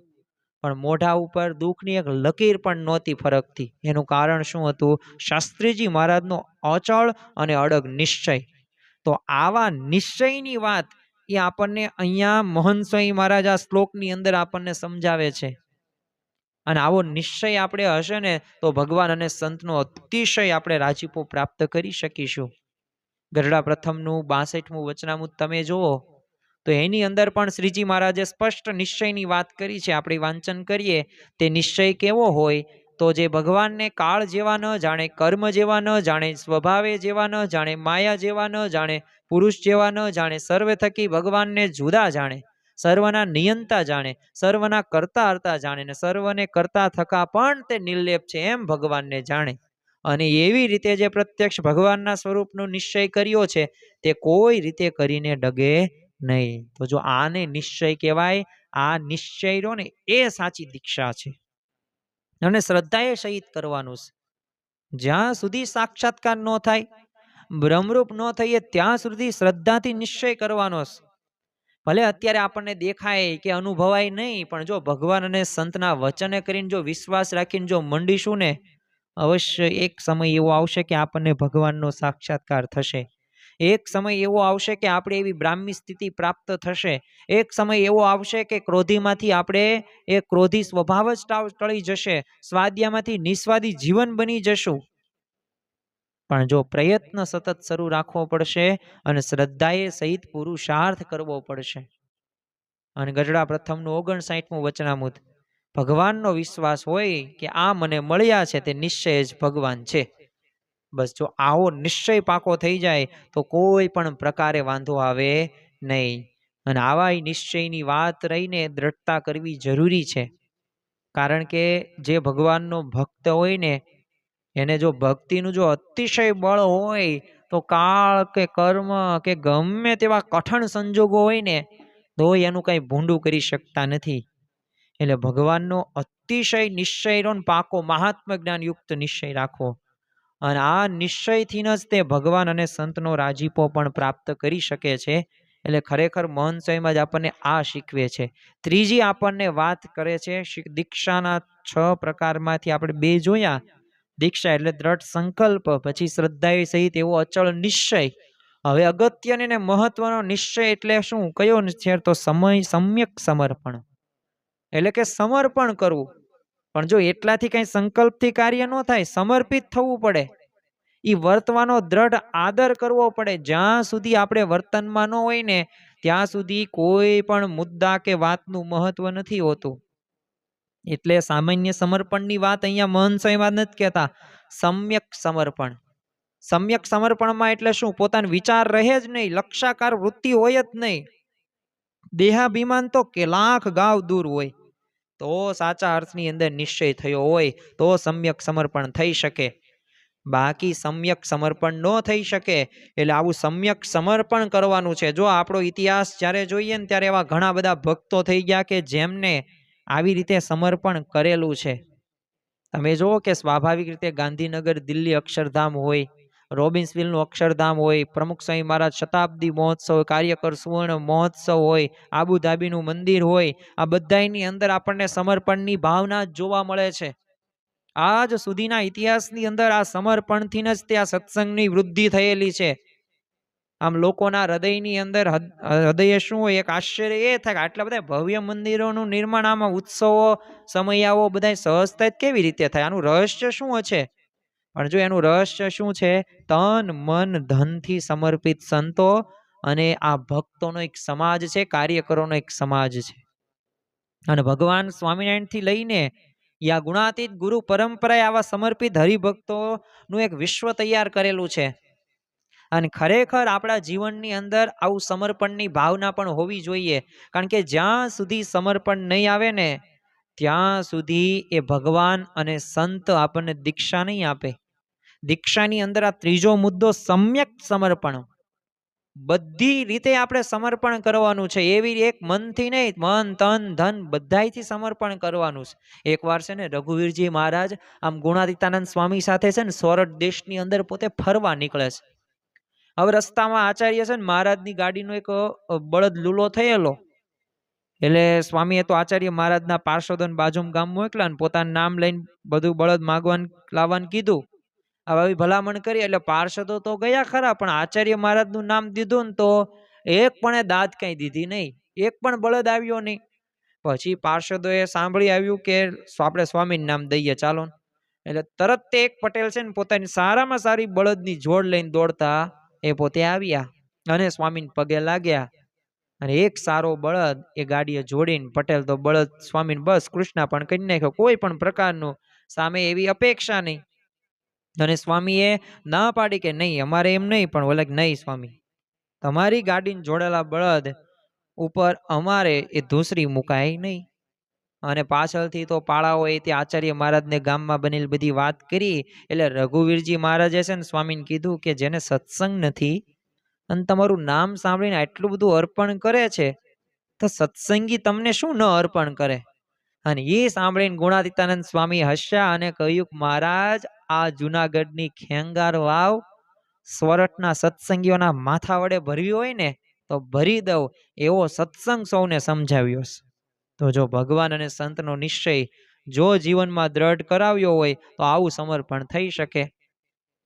પણ મોઢા ઉપર દુઃખની એક લકીર પણ નહોતી ફરકતી. એનું કારણ શું હતું? શાસ્ત્રીજી મહારાજનો અચળ અને અડગ નિશ્ચય. તો આવા નિશ્ચયની વાત એ આપણને અહીંયા મહંત સ્વામી મહારાજ આ શ્લોકની અંદર આપણને સમજાવે છે. અને આવો નિશ્ચય આપણે હશે ને તો ભગવાન અને સંતનો અતિશય આપણે રાજીપો પ્રાપ્ત કરી શકીશું. ગરડા પ્રથમનું 62મું વચનામૃત તમે જુઓ તો એની અંદર પણ શ્રીજી મહારાજે સ્પષ્ટ નિશ્ચયની વાત કરી છે. આપણે વાંચન કરીએ તે નિશ્ચય કેવો હોય? તો જે ભગવાનને કાળ જેવા ન જાણે, કર્મ જેવા ન જાણે, સ્વભાવે જેવા ન જાણે, માયા જેવા ન જાણે, પુરુષ જેવા ન જાણે, સર્વે થકી ભગવાનને જુદા જાણે, સર્વના નિયંતા જાણે, સર્વના કરતા હરતા જાણે, ને સર્વને કરતા થકા પણ તે નિર્લેપ છે એમ ભગવાનને જાણે. અને એવી રીતે જે પ્રત્યક્ષ ભગવાનના સ્વરૂપનો નિશ્ચય કર્યો છે તે કોઈ રીતે કરીને ડગે નહીં. તો જો આને નિશ્ચય કહેવાય, આ નિશ્ચય રહ્યો ને એ સાચી દીક્ષા છે. અને શ્રદ્ધાએ સહિત કરવાનું છે. જ્યાં સુધી સાક્ષાત્કાર ન થાય, બ્રહ્મરૂપ ન થઈએ, ત્યાં સુધી શ્રદ્ધાથી નિશ્ચય કરવાનો છે. ભલે અત્યારે આપણને દેખાય કે અનુભવાય નહીં, પણ જો ભગવાન અને સંતના વચને કરીને જો વિશ્વાસ રાખીને જો મંડીશું ને, અવશ્ય એક સમય એવો આવશે કે આપણને ભગવાનનો સાક્ષાત્કાર થશે. એક સમય એવો આવશે કે આપણે એવી બ્રાહ્મી સ્થિતિ પ્રાપ્ત થશે. એક સમય એવો આવશે કે ક્રોધીમાંથી આપણે એ ક્રોધી સ્વભાવ જ ટળી જશે, સ્વાદ્યામાંથી નિસ્વાદી જીવન બની જશું. પણ જો પ્રયત્ન સતત શરૂ રાખવો પડશે અને શ્રદ્ધાએ સહિત પુરુષાર્થ કરવો પડશે. અને ગઢડા પ્રથમનું 59મું વચનામૃત, ભગવાનનો વિશ્વાસ હોય કે આ મને મળ્યા છે તે નિશ્ચય જ ભગવાન છે. બસ જો આવો નિશ્ચય પાકો થઈ જાય તો કોઈ પણ પ્રકારે વાંધો આવે નહીં. અને આવા નિશ્ચયની વાત રહીને દ્રઢતા કરવી જરૂરી છે. કારણ કે જે ભગવાનનો ભક્ત હોય ને, એને જો ભક્તિનું જો અતિશય બળ હોય તો કાળ કે કર્મ કે ગમે તેવા કઠણ સંજોગો હોય ને, તો એનું કઈ ભૂંડું કરી શકતા નથી. એટલે ભગવાનનો અતિશય નિશ્ચય પાકો મહાત્મ જ્ઞાન યુક્ત નિશ્ચય રાખવો. અને આ નિશ્ચયથી જ તે ભગવાન અને સંતનો રાજીપો પણ પ્રાપ્ત કરી શકે છે. એટલે ખરેખર મહંત સ્વામીમાં જ આપણને આ શીખવે છે. ત્રીજી આપણને વાત કરે છે દીક્ષાના 6 પ્રકારમાંથી આપણે 2 જોયા. દીક્ષા એટલે દ્રઢ સંકલ્પ, પછી શ્રદ્ધા સહિત એવો અચળ નિશ્ચય. હવે અગત્યનો ને મહત્વનો નિશ્ચય એટલે શું? કયો છે? તો સમ્યક સમર્પણ. એટલે કે સમર્પણ કરવું. પણ જો એટલાથી કઈ સંકલ્પથી કાર્ય ન થાય, સમર્પિત થવું પડે. એ વર્તવાનો દ્રઢ આદર કરવો પડે. જ્યાં સુધી આપણે વર્તનમાં ન હોય ને, ત્યાં સુધી કોઈ પણ મુદ્દા કે વાતનું મહત્વ નથી હોતું. એટલે સામાન્ય સમર્પણની વાત અહીંયા મહંત સ્વામી નથી કહેતા, સમ્યક સમર્પણ. સમ્યક સમર્પણમાં એટલે શું? પોતાનો વિચાર રહે જ નહીં, લક્ષાકાર વૃત્તિ હોય જ નહીં. દેહાભિમાન તો કે લાખ ગાવ દૂર હોય, તો સાચા અર્થની અંદર નિશ્ચય થયો હોય તો સમ્યક સમર્પણ થઈ શકે. બાકી સમ્યક સમર્પણ ન થઈ શકે. એટલે આવું સમ્યક સમર્પણ કરવાનું છે. જો આપણો ઇતિહાસ જ્યારે જોઈએ ને, ત્યારે એવા ઘણા બધા ભક્તો થઈ ગયા કે જેમને આવી રીતે સમર્પણ કરેલું છે. તમે જુઓ કે સ્વાભાવિક રીતે ગાંધીનગર, દિલ્હી અક્ષરધામ હોય, રોબિન્સવિલનું અક્ષરધામ હોય, પ્રમુખ સ્વામી મહારાજ શતાબ્દી મહોત્સવ, કાર્યકર સુવર્ણ મહોત્સવ હોય, આબુધાબીનું મંદિર હોય, આ બધાની અંદર આપણને સમર્પણની ભાવના જ જોવા મળે છે. આજ સુધીના ઇતિહાસની અંદર આ સમર્પણથી જ ત્યાં સત્સંગની વૃદ્ધિ થયેલી છે. આમ લોકોના હૃદયની અંદર હૃદય શું હોય, એક આશ્ચર્ય એ થાય કે આટલા બધા ભવ્ય મંદિરોનું નિર્માણ, આમાં ઉત્સવો સમયાઓ બધા સહજતા કેવી રીતે થાય? આનું રહસ્ય શું છે? પણ જો એનું રહસ્ય શું છે? તન મન ધનથી સમર્પિત સંતો અને આ ભક્તોનો એક સમાજ છે, કાર્યકરોનો એક સમાજ છે. અને ભગવાન સ્વામિનારાયણથી લઈને યા ગુણાતીત ગુરુ પરંપરાએ આવા સમર્પિત હરિભક્તોનું એક વિશ્વ તૈયાર કરેલું છે. અને ખરેખર આપણા જીવનની અંદર આવું સમર્પણની ભાવના પણ હોવી જોઈએ. કારણ કે જ્યાં સુધી સમર્પણ નહીં આવે ને, ત્યાં સુધી એ ભગવાન અને સંત આપણને દીક્ષા નહીં આપે. દીક્ષાની અંદર આ ત્રીજો મુદ્દો સમ્યક સમર્પણ. બધી રીતે આપણે સમર્પણ કરવાનું છે. એવી એક મનથી નહીં, મન તન ધન બધાયથી સમર્પણ કરવાનું છે. એકવાર છે ને રઘુવીરજી મહારાજ આમ ગુણાતીતાનંદ સ્વામી સાથે છે ને સોરઠ દેશની અંદર પોતે ફરવા નીકળે છે. હવે રસ્તામાં આચાર્ય છે ને મહારાજની ગાડીનો એક બળદ લૂલો થયેલો. એટલે સ્વામીએ તો આચાર્ય મહારાજના પાર્ષદોને બાજુમાં ગામ મોકલ્યા ને પોતાનું નામ લઈને બધું બળદ માગવાનું લાવવાનું કીધું. આવી ભલામણ કરી એટલે પાર્ષદો તો ગયા ખરા, પણ આચાર્ય મહારાજનું નામ દીધું ને તો એક પણ દાદ કઈ દીધી નહીં, એક પણ બળદ આવ્યો નહીં. પછી પાર્ષદોએ સાંભળી આવ્યું કે આપણે સ્વામીનું નામ દઈએ ચાલો. એટલે તરત તે એક પટેલ છે ને પોતાની સારામાં સારી બળદની જોડ લઈને દોડતા એ પોતે આવ્યા અને સ્વામીને પગે લાગ્યા. અને એક સારો બળદ એ ગાડીએ જોડીને પટેલ તો બળદ સ્વામીને બસ કૃષ્ણ પણ કરી નાખ્યો, કોઈ પણ પ્રકારનું સામે એવી અપેક્ષા નહીં. અને સ્વામીએ ના પાડી કે નહીં, અમારે એમ નહીં. પણ બોલે નહીં સ્વામી, તમારી ગાડીને જોડેલા બળદ ઉપર અમારે એ ધૂસરી મુકાય નહીં. અને પાછળથી તો પાળાઓએ તે આચાર્ય મહારાજને ગામમાં બનેલી બધી વાત કરી. એટલે રઘુવીરજી મહારાજે છે ને સ્વામીને કીધું કે જેને સત્સંગ નથી અને તમારું નામ સાંભળીને આટલું બધું અર્પણ કરે છે, તો સત્સંગી તમને શું ન અર્પણ કરે? અને એ સાંભળીને ગુણાતીતાનંદ સ્વામી હસ્યા અને કહ્યું, મહારાજ આ જુનાગઢની ખેંગાર વાવ સ્વરઠના સત્સંગીઓના માથા વડે ભરવી હોય ને તો ભરી દઉં, એવો સત્સંગ સૌને સમજાવ્યો. તો જો ભગવાન અને સંતનો નિશ્ચય જો જીવનમાં દ્રઢ કરાવ્યો હોય તો આવું સમર્પણ થઈ શકે.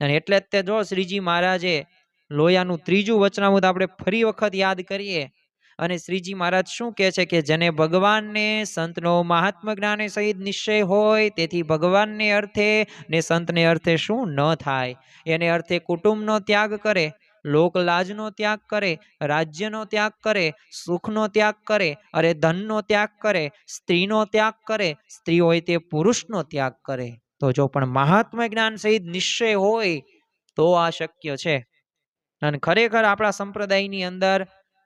અને એટલે જ તે જો શ્રીજી મહારાજે લોયાનું ત્રીજું વચનામૃત આપણે ફરી વખત યાદ કરીએ. અને શ્રીજી મહારાજ શું કહે છે કે જેને ભગવાનને સંતનો મહાત્મ જ્ઞાને સહિત નિશ્ચય હોય, તેથી ભગવાનને અર્થે ને સંતને અર્થે શું ન થાય. એને અર્થે કુટુંબનો ત્યાગ કરે, લોકલાજનો ત્યાગ કરે, રાજ્યનો ત્યાગ કરે, સુખનો ત્યાગ કરે, અરે ધનનો ત્યાગ કરે, સ્ત્રીનો ત્યાગ કરે, સ્ત્રી હોય તે પુરુષનો ત્યાગ કરે. તો જો પણ મહાત્મ જ્ઞાન સહિત નિશ્ચય હોય તો આ શક્ય છે. અને ખરેખર આપણા સંપ્રદાયની અંદર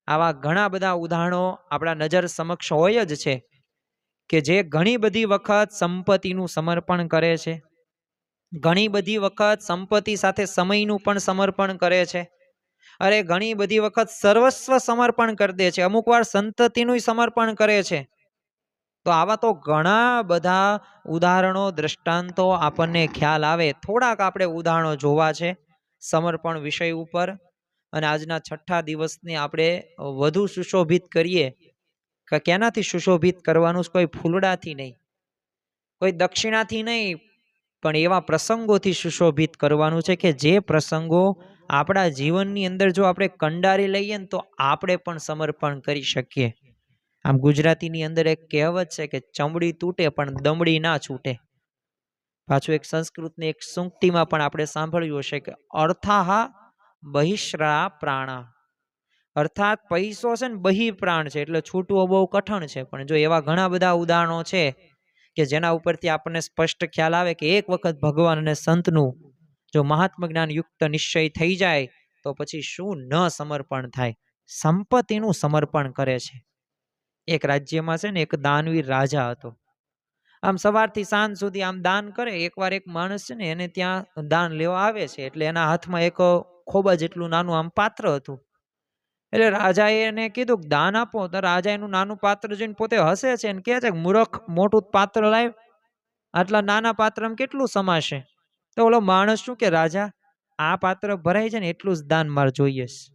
આવા ઘણા બધા ઉદાહરણો આપણા નજર સમક્ષ હોય જ છે કે જે ઘણી બધી વખત સંપત્તિનું સમર્પણ કરે છે, ઘણી બધી વખત સંપત્તિ સાથે સમયનું પણ સમર્પણ કરે છે, અરે ઘણી બધી વખત સર્વસ્વ સમર્પણ કરી દે છે, અમુક વાર સંતતિનું સમર્પણ કરે છે. તો આવા તો ઘણા બધા ઉદાહરણો દ્રષ્ટાંતો આપણને ખ્યાલ આવે. થોડાક આપણે ઉદાહરણો જોવા છે સમર્પણ વિષય ઉપર. અને આજના છઠ્ઠા દિવસને આપણે વધુ સુશોભિત કરીએ કે કેનાથી સુશોભિત કરવાનું? કોઈ ફૂલડાથી નહીં, કોઈ દક્ષિણાથી નહીં, પણ એવા પ્રસંગોથી સુશોભિત કરવાનું છે કે જે પ્રસંગો આપણા જીવનની અંદર જો આપણે કંડારી લઈએ ને તો આપણે પણ સમર્પણ કરી શકીએ. આમ ગુજરાતીની અંદર એક કહેવત છે કે ચમડી તૂટે પણ દમડી ના છૂટે. પાછું એક સંસ્કૃતની એક સૂક્તિમાં પણ આપણે સાંભળ્યું હશે કે અર્થાહા બહિશ્રા પ્રાણા, અર્થાત પૈસો છે ને બહિ પ્રાણ છે, એટલે છૂટવો બહુ કઠણ છે. પણ જો એવા ઘણા બધા ઉદાહરણો છે કે જેના ઉપરથી આપણને સ્પષ્ટ ખ્યાલ આવે કે એક વખત ભગવાન અને સંતનું જો મહાત્મ જ્ઞાન યુક્ત નિશ્ચય થઈ જાય તો પછી શું ન સમર્પણ થાય. સંપત્તિનું સમર્પણ કરે છે. એક રાજ્યમાં છે ને એક દાનવીર રાજા હતો. આમ સવારથી સાંજ સુધી આમ દાન કરે. એકવાર એક માણસ છે ને એને ત્યાં દાન લેવા આવે છે. એટલે એના હાથમાં એક ખોબા જેટલું નાનું આમ પાત્ર હતું. એટલે રાજાએ એને કીધું દાન આપો. તો રાજા એનું નાનું પાત્ર જોઈને પોતે હસે છે અને કહે છે કે મૂર્ખ, મોટું પાત્ર લાવ, આટલા નાના પાત્રમાં કેટલું સમાશે? તો ઓલો માણસ શું કે રાજા, આ પાત્ર ભરાય છે ને એટલું જ દાન મારે જોઈએ છે.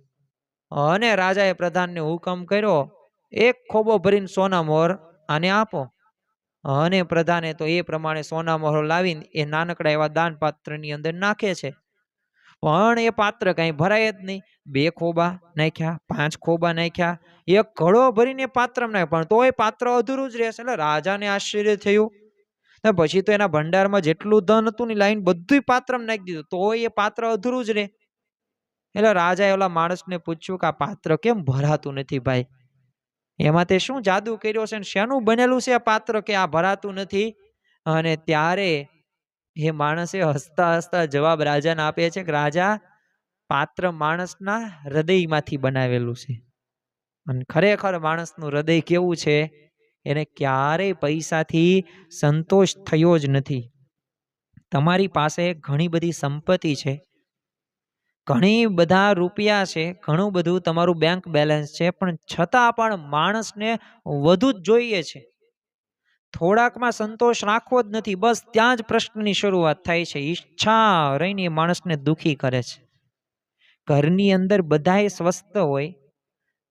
અને રાજાએ પ્રધાનને હુકમ કર્યો, એક ખોબો ભરીને સોના મોહર આને આપો. અને પ્રધાને તો એ પ્રમાણે સોના મોહર લાવીને એ નાનકડા એવા દાન પાત્રની અંદર નાખે છે. પણ એ પાત્ર કઈ ભરાય જ નહીં. 2 ખોબા નાખ્યા, 5 ખોબા નાખ્યા, એક ઘડો ભરીને પાત્ર નાખ્યા, પણ તોય પાત્ર અધૂરું જ રહેશે. એટલે રાજાને આશ્ચર્ય થયું. પછી તો એના ભંડારમાં જેટલું ધન હતું ને લાઈન બધું પાત્રમાં નાખી દીધું, તોય એ પાત્ર અધૂરું જ રહે. એટલે રાજાએ ઓલા માણસને પૂછ્યું કે આ પાત્ર કેમ ભરાતું નથી ભાઈ? એમાં તે શું જાદુ કર્યો છે, શેનું બનેલું છે આ પાત્ર કે આ ભરાતું નથી? અને ત્યારે એ માણસે હસતા હસતા જવાબ રાજાને આપે છે કે રાજા, પાત્ર માણસના હૃદયમાંથી બનાવેલું છે. અને ખરેખર માણસનું હૃદય કેવું છે, એને ક્યારેય પૈસાથી સંતોષ થયો જ નથી. તમારી પાસે ઘણી બધી સંપત્તિ છે, ઘણી બધા રૂપિયા છે, ઘણું બધું તમારું બેંક બેલેન્સ છે, પણ છતાં પણ માણસને વધુ જ જોઈએ છે. થોડાકમાં સંતોષ રાખવો જ નથી. બસ ત્યાં જ પ્રશ્નની શરૂઆત થાય છે. ઈચ્છા રહીને એ માણસને દુખી કરે છે. ઘરની અંદર બધાય સ્વસ્થ હોય,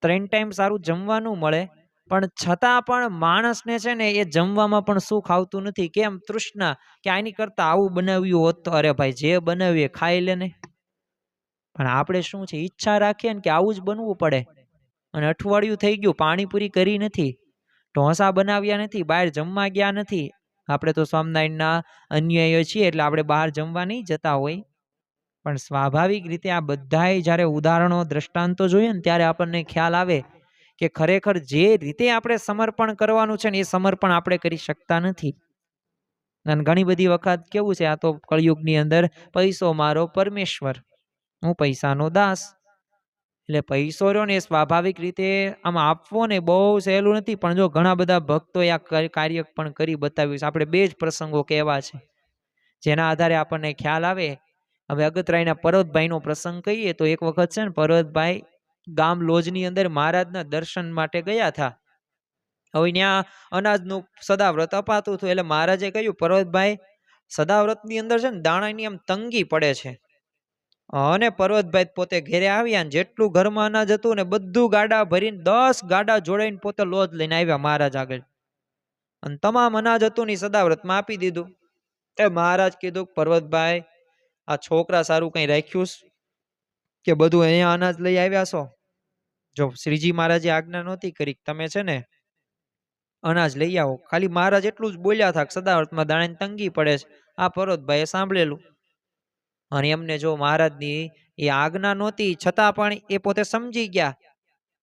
3 ટાઈમ સારું જમવાનું મળે, પણ છતાં પણ માણસને છે ને એ જમવામાં પણ સુખ આવતું નથી. કેમ? તૃષ્ણા, કે આની કરતા આવું બનાવ્યું હોત તો, અરે ભાઈ જે બનાવીએ ખાઈ લે ને. પણ આપણે શું છે, ઈચ્છા રાખીએ ને કે આવું જ બનવું પડે. અને અઠવાડિયું થઈ ગયું, પાણીપુરી કરી નથી, ઢોસા બનાવ્યા નથી, બહાર જમવા ગયા નથી. આપણે તો સ્વામિનારાયણના અન્યાયી છીએ એટલે આપણે બહાર જમવા નહીં જતા હોય. પણ સ્વાભાવિક રીતે આ બધાય જ્યારે ઉદાહરણો દ્રષ્ટાંતો જોઈએ ને ત્યારે આપણને ખ્યાલ આવે કે ખરેખર જે રીતે આપણે સમર્પણ કરવાનું છે ને એ સમર્પણ આપણે કરી શકતા નથી. અને ઘણી બધી વખત કેવું છે, આ તો કળિયુગની અંદર પૈસો મારો પરમેશ્વર, હું પૈસાનો દાસ. એટલે પૈસો રહ્યો ને એ સ્વાભાવિક રીતે આમ આપવો ને બહુ સહેલું નથી. પણ જો ઘણા બધા ભક્તોએ આ કાર્ય પણ કરી બતાવ્યું છે. આપણે 2 જ પ્રસંગો કહેવા છે જેના આધારે આપણને ખ્યાલ આવે. હવે અગતરાયના પર્વતભાઈનો પ્રસંગ કહીએ તો એક વખત છે ને પર્વતભાઈ ગામ લોજની અંદર મહારાજના દર્શન માટે ગયા હતા. હવે ત્યાં અનાજનું સદાવ્રત અપાતું હતું. એટલે મહારાજે કહ્યું, પર્વતભાઈ, સદાવ્રતની અંદર છે ને દાણાની આમ તંગી પડે છે. અને પર્વતભાઈ પોતે ઘેરે આવ્યા ને જેટલું ઘરમાં અનાજ હતું ને બધું ગાડા ભરીને 10 ગાડા જોડાઈને પોતે લોજ લઈને આવ્યા મહારાજ આગળ. અને તમામ અનાજ હતું ને સદાવ્રતમાં આપી દીધું. એ મહારાજ કીધું, પર્વતભાઈ, આ છોકરા સારું કઈ રાખ્યું કે બધું અહીંયા અનાજ લઈ આવ્યા છો? જો શ્રીજી મહારાજે આજ્ઞા નહોતી કરી, તમે છે ને અનાજ લઈ આવો. ખાલી મહારાજ એટલું જ બોલ્યા હતા, સદાવ્રતમાં દાણાની તંગી પડે છે. આ પર્વતભાઈએ સાંભળેલું. અને એમને જો મહારાજની એ આજ્ઞા નહોતી છતાં પણ એ પોતે સમજી ગયા.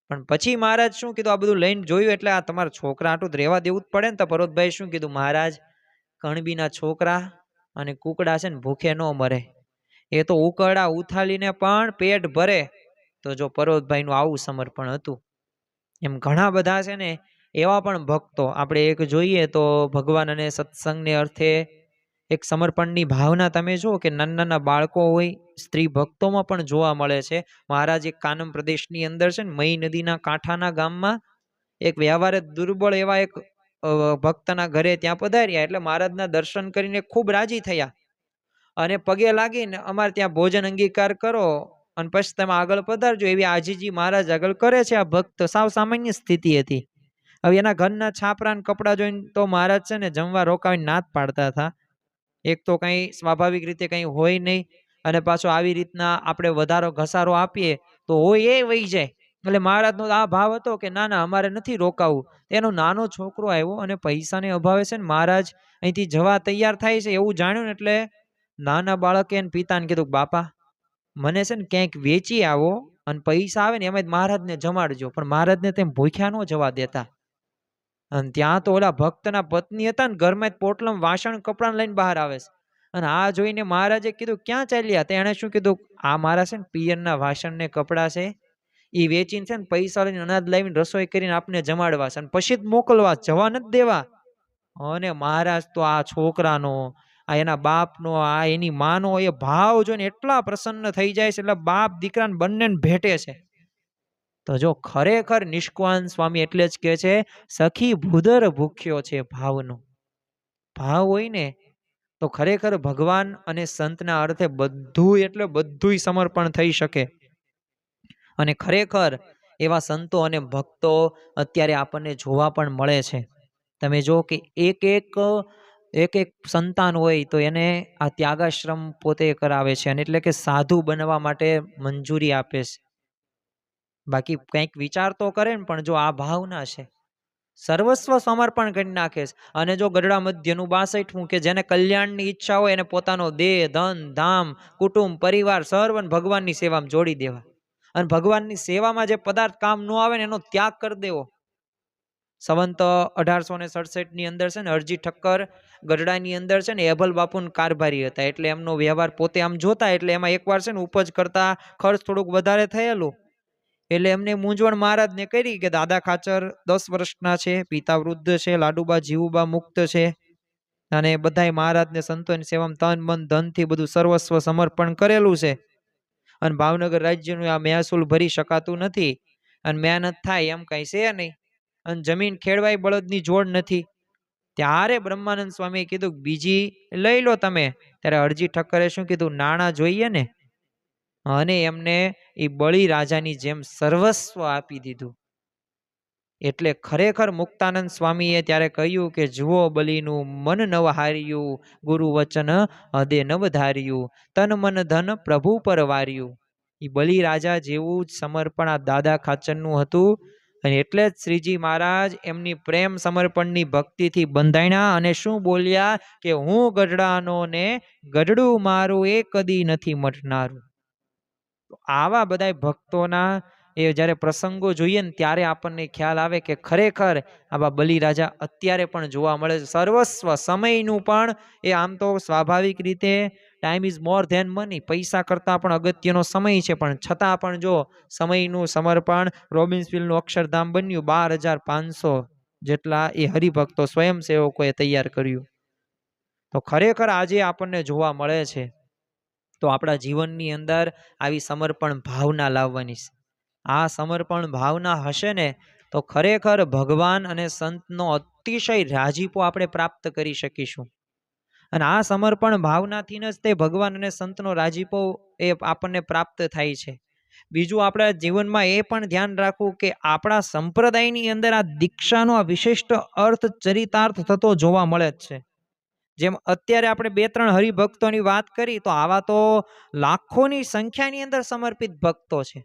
પણ પછી મહારાજ શું કીધું, આ બધું લઈને જોયું એટલે આ તમારા છોકરા આટલું જ રહેવા દેવું જ પડે ને. તો પર્વતભાઈ શું કીધું, મહારાજ, કણબીના છોકરા અને કુકડા છે ને ભૂખે ન મરે, એ તો ઉકરડા ઉથાલીને પણ પેટ ભરે. તો જો પર્વતભાઈનું આવું સમર્પણ હતું. એમ ઘણા બધા છે ને એવા પણ ભક્તો આપણે એક જોઈએ તો ભગવાન અને સત્સંગને અર્થે એક સમર્પણની ભાવના તમે જુઓ કે નાના નાના બાળકો હોય, સ્ત્રી ભક્તોમાં પણ જોવા મળે છે. મહારાજ એક કાનમ પ્રદેશની અંદર છે ને મહી નદીના કાંઠાના ગામમાં એક વ્યવહારે દુર્બળ એવા એક ભક્તના ઘરે ત્યાં પધાર્યા. એટલે મહારાજના દર્શન કરીને ખૂબ રાજી થયા અને પગે લાગીને અમારે ત્યાં ભોજન અંગીકાર કરો અને પછી તમે આગળ પધારજો એવી આજીજી મહારાજ આગળ કરે છે. આ ભક્ત સાવ સામાન્ય સ્થિતિ હતી. હવે એના ઘરના છાપરા કપડા જોઈને તો મહારાજ છે ને જમવા રોકાવીને ના જ પાડતા હતા. એક તો કઈ સ્વાભાવિક રીતે કઈ હોય નહીં, અને પાછો આવી રીતના આપણે વધારો ઘસારો આપીએ તો હોય એ વહી જાય. એટલે મહારાજનો આ ભાવ હતો કે ના ના અમારે નથી રોકાવું. એનો નાનો છોકરો આવ્યો અને પૈસાને અભાવે છે ને મહારાજ અહીંથી જવા તૈયાર થાય છે એવું જાણ્યું ને એટલે નાના બાળકે એને પિતાને કીધું, બાપા, મને છે ને ક્યાંક વેચી આવો અને પૈસા આવે ને એમાં જ મહારાજને જમાડજો. પણ મહારાજને તેમ ભૂખ્યા ન જવા દેતા. અને ત્યાં તો ઓલા ભક્તના પત્ની હતા ને ઘરમાં પોટલામાં વાસણ કપડાં લઈને બહાર આવે છે. અને આ જોઈને મહારાજે કીધું, ક્યાં ચાલ્યા? તેણે શું કીધું, આ મારા છે ને પિયરના વાસણ ને કપડાં છે, એ વેચીને છે ને પૈસા લઈને અનાજ લાવીને રસોઈ કરીને આપને જમાડવા છે અને પછી જ મોકલવા, જવા નથી દેવા. અને મહારાજ તો આ છોકરાનો, આ એના બાપનો, આ એની માનો એ ભાવ જોઈને એટલા પ્રસન્ન થઈ જાય છે. એટલે બાપ દીકરાને બંનેને ભેટે છે. તો જો ખરેખર નિષ્કાન સ્વામી એટલે જ કહે છે, સખી ભૂદર ભૂખ્યો છે ભાવનો. ભાવ હોય ને તો તો ખરેખર ભગવાન અને સંતના અર્થે બધું એટલે બધું સમર્પણ થઈ શકે. અને ખરેખર એવા સંતો અને ભક્તો અત્યારે આપણને જોવા પણ મળે છે. તમે જો કે એક એક સંતાન હોય તો એને આ ત્યાગાશ્રમ પોતે કરાવે છે, અને એટલે કે સાધુ બનવા માટે મંજૂરી આપે છે. બાકી કંઈક વિચાર તો કરે ને, પણ જો આ ભાવના છે, સર્વસ્વ સમર્પણ કરી નાખે છે. અને જો ગઢડા મધ્યનું 62મું કે જેને કલ્યાણની ઈચ્છા હોય એને પોતાનો દેહ, ધન, ધામ, કુટુંબ, પરિવાર સર્વને ભગવાનની સેવામાં જોડી દેવા. અને ભગવાનની સેવામાં જે પદાર્થ કામ ન આવે ને એનો ત્યાગ કરી દેવો. સંવંત 1867 અંદર છે ને અરજી ઠક્કર ગઢડાની અંદર છે ને એભલ બાપુન કારભારી હતા, એટલે એમનો વ્યવહાર પોતે આમ જોતા, એટલે એમાં એકવાર છે ને ઉપજ કરતા ખર્ચ થોડુંક વધારે થયેલું, એટલે એમને મૂંઝવણ મહારાજને કરી કે દાદા ખાચર 10 વર્ષના છે, પિતા વૃદ્ધ છે, લાડુબા જીવુબા મુક્ત છે, અને બધાય મહારાજને સંતોની સેવામાં તન મન ધનથી બધું સર્વસ્વ સમર્પણ કરેલું છે, અને ભાવનગર રાજ્યનું આ મહેસૂલ ભરી શકાતું નથી, અને મહેનત થાય એમ કઈ છે નહીં, અને જમીન ખેડવાય બળદની જોડ નથી. ત્યારે બ્રહ્માનંદ સ્વામીએ કીધું બીજી લઈ લો તમે. ત્યારે અરજી ઠક્કરે શું કીધું, નાણાં જોઈએ ને, અને એમને એ બળી રાજાની જેમ સર્વસ્વ આપી દીધું. એટલે ખરેખર મુક્તાનંદ સ્વામીએ ત્યારે કહ્યું કે જુઓ બલીનું મન નવ હાર્યું, ગુરુ વચન હદે નવ ધાર્યું, તન મન ધન પ્રભુ પર વાર્યું. એ બલી રાજા જેવું જ સમર્પણ આ દાદા ખાચરનું હતું. અને એટલે જ શ્રીજી મહારાજ એમની પ્રેમ સમર્પણની ભક્તિથી બંધાણ્યા, અને શું બોલ્યા કે હું ગઢડાનો ને ગઢડું મારું એ કદી નથી મટનારું. આવા બધા ભક્તોના એ જ્યારે પ્રસંગો જોઈએ ને ત્યારે આપણને ખ્યાલ આવે કે ખરેખર આવા બલિરાજા અત્યારે પણ જોવા મળે છે. સર્વસ્વ સમયનું પણ, એ આમ તો સ્વાભાવિક રીતે time is more than money, પૈસા કરતાં પણ અગત્યનો સમય છે, પણ છતાં પણ જો સમયનું સમર્પણ, રોબિન્સવિલનું અક્ષરધામ બન્યું, 12,500 જેટલા એ હરિભક્તો સ્વયંસેવકોએ તૈયાર કર્યું. તો ખરેખર આજે આપણને જોવા મળે છે. તો આપણા જીવનની અંદર આવી સમર્પણ ભાવના લાવવાની છે. આ સમર્પણ ભાવના હશે ને તો ખરેખર ભગવાન અને સંતનો અતિશય રાજીપો આપણે પ્રાપ્ત કરી શકીશું. અને આ સમર્પણ ભાવનાથી જ તે ભગવાન અને સંતનો રાજીપો એ આપણને પ્રાપ્ત થાય છે. બીજું આપણા જીવનમાં એ પણ ધ્યાન રાખવું કે આપણા સંપ્રદાયની અંદર આ દીક્ષાનો આ વિશિષ્ટ અર્થ ચરિતાર્થ થતો જોવા મળે જ છે. જેમ અત્યારે આપણે 2-3 હરિભક્તોની વાત કરી, તો આવા તો લાખોની સંખ્યાની અંદર સમર્પિત ભક્તો છે.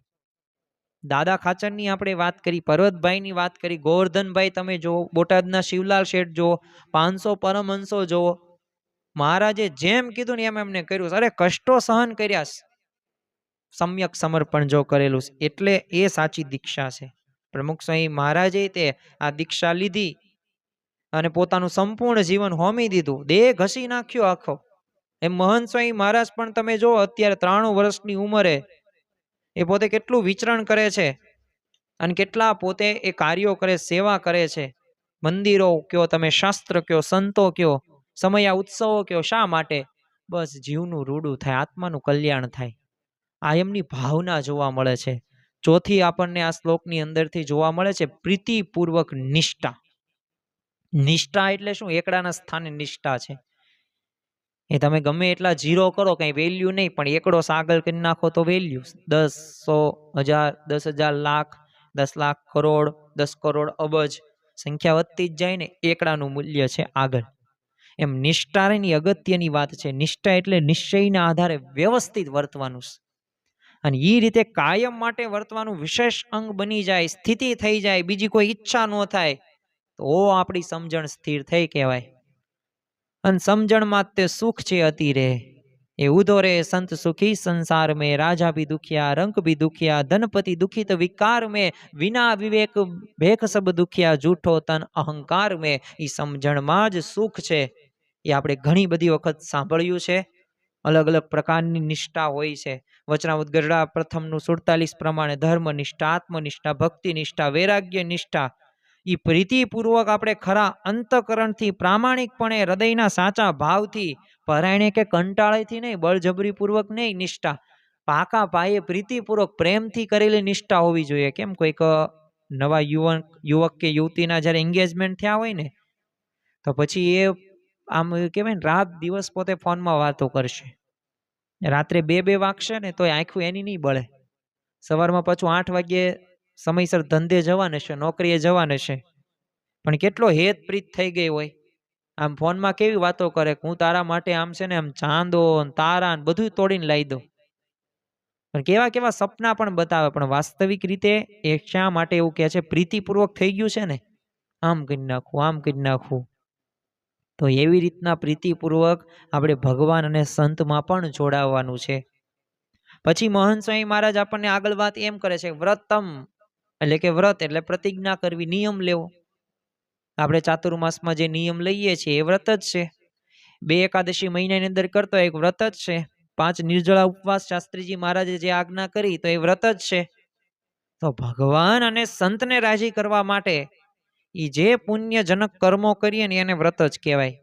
દાદા ખાચરની આપણે વાત કરી, પર્વતભાઈની વાત કરી, ગોવર્ધનભાઈ તમે જો, બોટાદના શિવલાલ શેઠ જો, 500 પરમહંસો જો, મહારાજે જેમ કીધું ને એમ એમને કર્યું. અરે કષ્ટો સહન કર્યા, સમ્યક સમર્પણ જો કરેલું છે, એટલે એ સાચી દીક્ષા છે. પ્રમુખ સ્વામી મહારાજે તે આ દીક્ષા લીધી અને પોતાનું સંપૂર્ણ જીવન હોમી દીધું, દેહ ઘસી નાખ્યો આખો. એમ મહંત સ્વામી મહારાજ પણ તમે જો અત્યારે 93 વર્ષની ઉંમરે એ પોતે કેટલું વિચરણ કરે છે, અને કેટલા પોતે એ કાર્યો કરે, સેવા કરે છે. મંદિરો કયો, તમે શાસ્ત્ર કયો, સંતો કયો, સમયા ઉત્સવો કયો, શા માટે? બસ જીવનું રૂડું થાય, આત્માનું કલ્યાણ થાય. આ એમની ભાવના જોવા મળે છે. ચોથી આપણને આ શ્લોકની અંદરથી જોવા મળે છે પ્રીતિપૂર્વક નિષ્ઠા. નિષ્ઠા એટલે શું? એકડાના સ્થાને નિષ્ઠા છે. એ તમે ગમે એટલા જીરો કરો કઈ વેલ્યુ નહીં, પણ એકડો સાગર કરી નાખો તો વેલ્યુ. 10, 100, 1000, 10,000, લાખ, 10 લાખ, કરોડ, 10 કરોડ, અબજ, સંખ્યા વધતી જ જાય ને, એકડાનું મૂલ્ય છે આગળ. એમ નિષ્ઠાની અગત્યની વાત છે. નિષ્ઠા એટલે નિશ્ચયના આધારે વ્યવસ્થિત વર્તવાનું, અને એ રીતે કાયમ માટે વર્તવાનું વિશેષ અંગ બની જાય, સ્થિતિ થઈ જાય, બીજી કોઈ ઈચ્છા ન થાય, તો આપણી સમજણ સ્થિર થઈ કહેવાય. અને સમજણમાં તે સુખ છે અતિ રે, એ ઉધો રે સંત સુખી સંસાર में, राजा भी दुखिया, रंक भी दुखिया, धनपति दुखित विकार में, विना विवेक भेख सब दुखिया, जूठो तन अहंकार में. એ સમજણમાં જ સુખ છે. એ આપણે ઘણી બધી વખત સાંભળ્યું છે. અલગ અલગ પ્રકારની નિષ્ઠા હોય છે. વચનામૃત ગઢડા પ્રથમનું 47 પ્રમાણે ધર્મ નિષ્ઠા, આત્મનિષ્ઠા, ભક્તિ નિષ્ઠા, વૈરાગ્ય નિષ્ઠા. એ પ્રીતિપૂર્વક આપણે ખરા અંતકરણથી, પ્રામાણિકપણે, હૃદયના સાચા ભાવથી, પરાયણે કે કંટાળેથી નહીં, બળજબરીપૂર્વક નહીં, નિષ્ઠા પાકા પાયે પ્રીતિપૂર્વક પ્રેમથી કરેલી નિષ્ઠા હોવી જોઈએ. કેમ કોઈક નવા યુવક કે યુવતીના જ્યારે એંગેજમેન્ટ થયા હોય ને, તો પછી એ આમ કહેવાય ને, રાત દિવસ પોતે ફોનમાં વાતો કરશે. રાત્રે 2-2 વાગશે ને તોય આંખું એની નહીં બળે. સવારમાં પાછું 8 વાગ્યે સમયસર ધંધે જવાનું છે, નોકરીએ જવાનું છે, પણ કેટલો હેતપ્રીત થઈ ગઈ હોય. આમ ફોનમાં કેવી વાતો કરે કે હું તારા માટે આમ છે ને આમ ચાંદો ને તારા ને બધું તોડીને લાવી દઉં. પણ કેવા કેવા સપના પણ બતાવે, પણ વાસ્તવિક રીતે એ શા માટે એવું કહે છે? પ્રીતિપૂર્વક થઈ ગયું છે ને, આમ કરી નાખવું, આમ કરી નાખવું. તો એવી રીતના પ્રીતિપૂર્વક આપણે ભગવાન અને સંતમાં પણ જોડાવાનું છે. પછી મહંત સ્વામી મહારાજ આપણને આગળ વાત એમ કરે છે, વ્રતમ એટલે કે વ્રત એટલે પ્રતિજ્ઞા કરવી, નિયમ લેવો. આપણે ચાતુર્માસમાં જે નિયમ લઈએ છીએ એ વ્રત જ છે. 2 એકાદશી મહિનાની અંદર કરતો એક વ્રત જ છે. 5 નિર્જળા ઉપવાસ શાસ્ત્રીજી મહારાજે જે આજ્ઞા કરી તો એ વ્રત જ છે. તો ભગવાન અને સંતને રાજી કરવા માટે એ જે પુણ્યજનક કર્મો કરીએ ને એને વ્રત જ કહેવાય.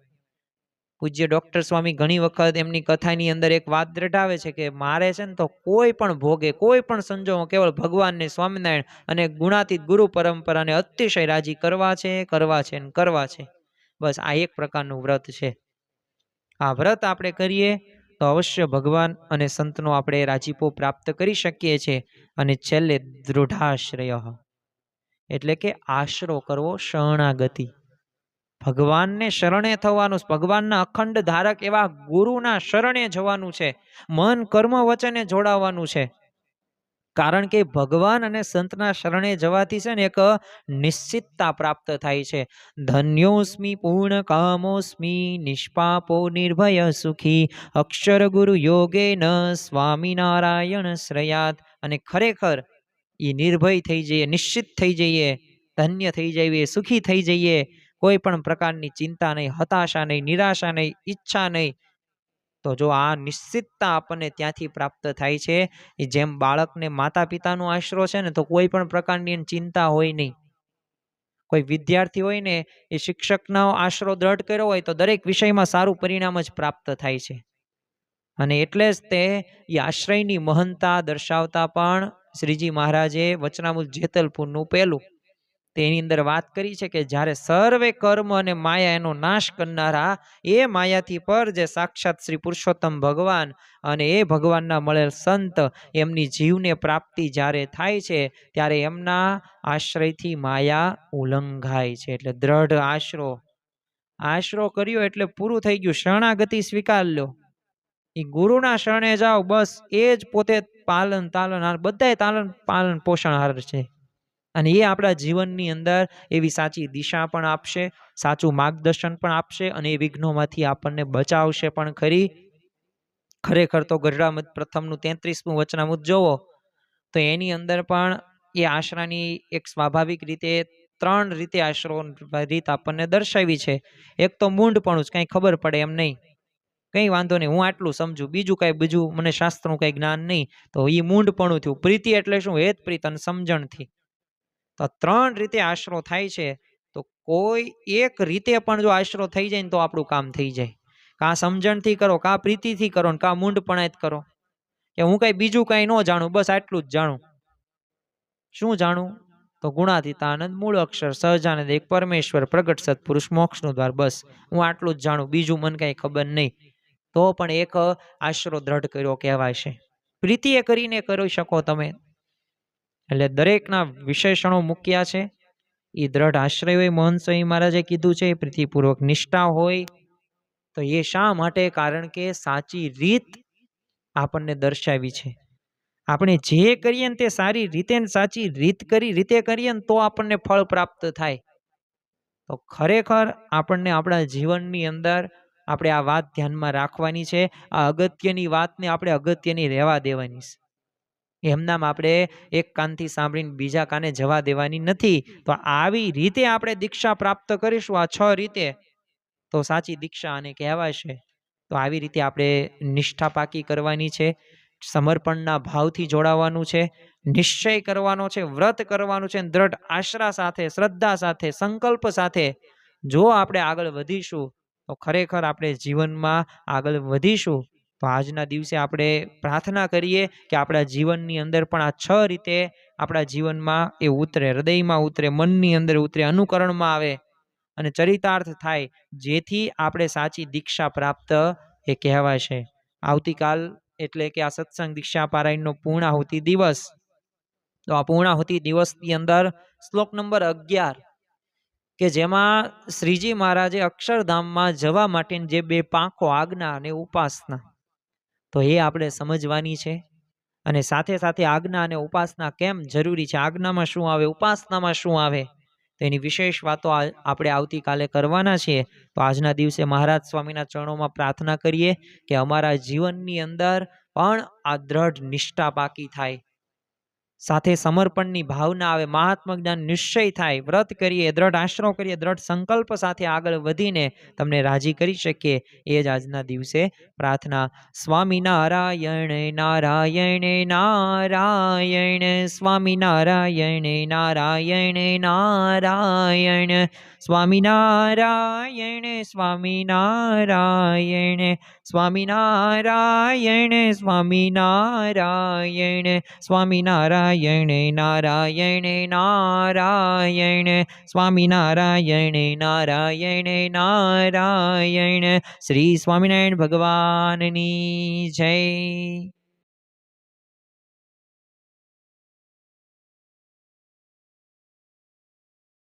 પૂજ્ય ડોક્ટર સ્વામી ઘણી વખત એમની કથાની અંદર એક વાત દ્રઢાવે છે કે મારે છે ને તો કોઈ પણ ભોગે, કોઈ પણ સંજોગો કેવળ ભગવાનને, સ્વામિનારાયણ અને ગુણાતીત ગુરુ પરંપરાને અતિશય રાજી કરવા છે, કરવા છે ને કરવા છે. બસ આ એક પ્રકારનું વ્રત છે. આ વ્રત આપણે કરીએ તો અવશ્ય ભગવાન અને સંતનો આપણે રાજીપો પ્રાપ્ત કરી શકીએ છીએ. અને છેલ્લે દૃઢાશ્રય એટલે કે આશરો કરવો, શરણાગતિ. ભગવાનને શરણે થવાનું, ભગવાનના અખંડ ધારક એવા ગુરુના શરણે જવાનું છે. મન કર્મ વચને જોડાવાનું છે. કારણ કે ભગવાન અને સંતના શરણે જવાથી છે ને એક નિશ્ચિતતા પ્રાપ્ત થાય છે. ધન્યોસ્મિ પૂર્ણ કામોસ્મિ નિષ્પાપો નિર્ભય સુખી અક્ષર ગુરુ યોગેન સ્વામિનારાયણ શ્રયાત. અને ખરેખર એ નિર્ભય થઈ જઈએ, નિશ્ચિત થઈ જઈએ, ધન્ય થઈ જઈએ, સુખી થઈ જઈએ. કોઈ પણ પ્રકારની ચિંતા નહીં, હતાશા નહીં, નિરાશા નહીં, ઈચ્છા નહીં. તો જો આ નિશ્ચિતતા આપણને ત્યાંથી પ્રાપ્ત થાય છે. જેમ બાળકને માતા પિતાનો આશરો છે ને તો કોઈ પણ પ્રકારની ચિંતા હોય નહીં. કોઈ વિદ્યાર્થી હોય ને એ શિક્ષકનો આશરો દ્રઢ કર્યો હોય તો દરેક વિષયમાં સારું પરિણામ જ પ્રાપ્ત થાય છે. અને એટલે જ તે એ આશ્રયની મહાનતા દર્શાવતા પણ શ્રીજી મહારાજે વચનામૃત જેતલપુરનું પહેલું તેની અંદર વાત કરી છે કે જ્યારે સર્વે કર્મ અને માયા એનો નાશ કરનારા એ માયાથી પર જે સાક્ષાત શ્રી પુરુષોત્તમ ભગવાન અને એ ભગવાનના મળેલ સંત એમની જીવને પ્રાપ્તિ જ્યારે થાય છે ત્યારે એમના આશ્રયથી માયા ઉલ્લંઘાય છે. એટલે દ્રઢ આશરો કર્યો એટલે પૂરું થઈ ગયું. શરણાગતિ સ્વીકાર લ્યો, એ ગુરુના શરણે જાઓ, બસ એ જ પોતે પાલન બધાય પાલન પોષણહાર છે. અને એ આપણા જીવનની અંદર એવી સાચી દિશા પણ આપશે, સાચું માર્ગદર્શન પણ આપશે અને એ વિઘ્નોમાંથી આપણને બચાવશે પણ ખરી. ખરેખર તો ગઢડામૃત પ્રથમનું 33મું વચનામૃત જોવો તો એની અંદર પણ એ આશરાની એક સ્વાભાવિક રીતે 3 રીતે આશરો રીત આપણને દર્શાવી છે. એક તો મૂંઢપણું જ, કાંઈ ખબર પડે એમ નહીં, કંઈ વાંધો નહીં, હું આટલું સમજુ, બીજું મને શાસ્ત્રનું કંઈ જ્ઞાન નહીં, તો એ મૂંઢપણું થયું. પ્રીતિ એટલે શું? હેત પ્રીત અને સમજણથી. તો 3 રીતે આશરો થાય છે. તો કોઈ એક રીતે પણ જો આશરો થઈ જાય ને તો આપણું કામ થઈ જાય. કાં સમજણથી કરો, કાં પ્રીતિથી કરો, ને કાં મૂંઢપણાથી કરો કે હું કઈ બીજું કઈ ન જાણું, બસ આટલું જ જાણું. શું જાણું? તો ગુણાતીતાનંદ મૂળ અક્ષર સહજાનંદ એક પરમેશ્વર પ્રગટ સત્પુરુષ મોક્ષનું દ્વાર, બસ હું આટલું જ જાણું, બીજું મને કઈ ખબર નહીં. તો પણ એક આશરો દ્રઢ કર્યો કહેવાય છે. પ્રીતિએ કરીને કરી શકો તમે. એટલે દરેકના વિશેષણો મૂક્યા છે. એ દ્રઢ આશ્રય હોય, મહંત સ્વામી મહારાજે કીધું છે, પ્રીતિપૂર્વક નિષ્ઠા હોય. તો એ શા માટે? કારણ કે સાચી રીત આપણને દર્શાવી છે. આપણે જે કરીએ ને તે સારી રીતે સાચી રીતે કરીએ ને તો આપણને ફળ પ્રાપ્ત થાય. તો ખરેખર આપણને આપણા જીવનની અંદર આપણે આ વાત ધ્યાનમાં રાખવાની છે. આ અગત્યની વાતને આપણે અગત્યની રહેવા દેવાની છે. એમનામ આપણે એક કાનથી સાંભળીને બીજા કાને જવા દેવાની નથી. તો આવી રીતે આપણે દીક્ષા પ્રાપ્ત કરીશું, આ 6 રીતે, તો સાચી દીક્ષા આને કહેવાશે. તો આવી રીતે આપણે નિષ્ઠા પાકી કરવાની છે, સમર્પણના ભાવથી જોડાવાનું છે, નિશ્ચય કરવાનો છે, વ્રત કરવાનું છે, દ્રઢ આશરા સાથે, શ્રદ્ધા સાથે, સંકલ્પ સાથે જો આપણે આગળ વધીશું તો ખરેખર આપણે જીવનમાં આગળ વધીશું. તો આજના દિવસે આપણે પ્રાર્થના કરીએ કે આપણા જીવનની અંદર પણ આ 6 રીતે આપણા જીવનમાં એ ઉતરે, હૃદયમાં ઉતરે, મનની અંદર ઉતરે, અનુકરણમાં આવે. અને ચરિતાર્થ થાય, જેથી આપણે સાચી દીક્ષા પ્રાપ્ત એ કહેવાશે. આવતીકાલ એટલે કે આ સત્સંગ દીક્ષા પારાયણનો પૂર્ણાહુતિ દિવસ. તો આ પૂર્ણાહુતિ દિવસની અંદર શ્લોક નંબર 11 કે જેમાં શ્રીજી મહારાજે અક્ષરધામમાં જવા માટેની જે બે પાંખો, આજ્ઞા અને ઉપાસના, તો એ આપણે સમજવાની છે. અને સાથે સાથે આજ્ઞા અને ઉપાસના કેમ જરૂરી છે, આજ્ઞામાં શું આવે, ઉપાસનામાં શું આવે, તો એની વિશેષ વાતો આપણે આવતીકાલે કરવાના છીએ. તો આજના દિવસે મહારાજ સ્વામીના ચરણોમાં પ્રાર્થના કરીએ કે અમારા જીવનની અંદર પણ આ દ્રઢ નિષ્ઠા પાકી થાય, સાથે સમર્પણની ભાવના આવે, મહાત્મ જ્ઞાન નિશ્ચય થાય, વ્રત કરીએ, દ્રઢ આશ્રવ કરીએ, દ્રઢ સંકલ્પ સાથે આગળ વધીને તમને રાજી કરી શકીએ, એ જ આજના દિવસે પ્રાર્થના. સ્વામિનારાયણ નારાયણ નારાયણ, સ્વામિનારાયણ નારાયણ નારાયણ, સ્વામિનારાયણ સ્વામિનારાયણ, સ્વામિનારાયણ સ્વામિનારાયણ, સ્વામિનારાયણ નારાયણ નારાયણ, સ્વામિનારાયણ નારાયણ નારાયણ. શ્રી સ્વામિનારાયણ ભગવાનની જય.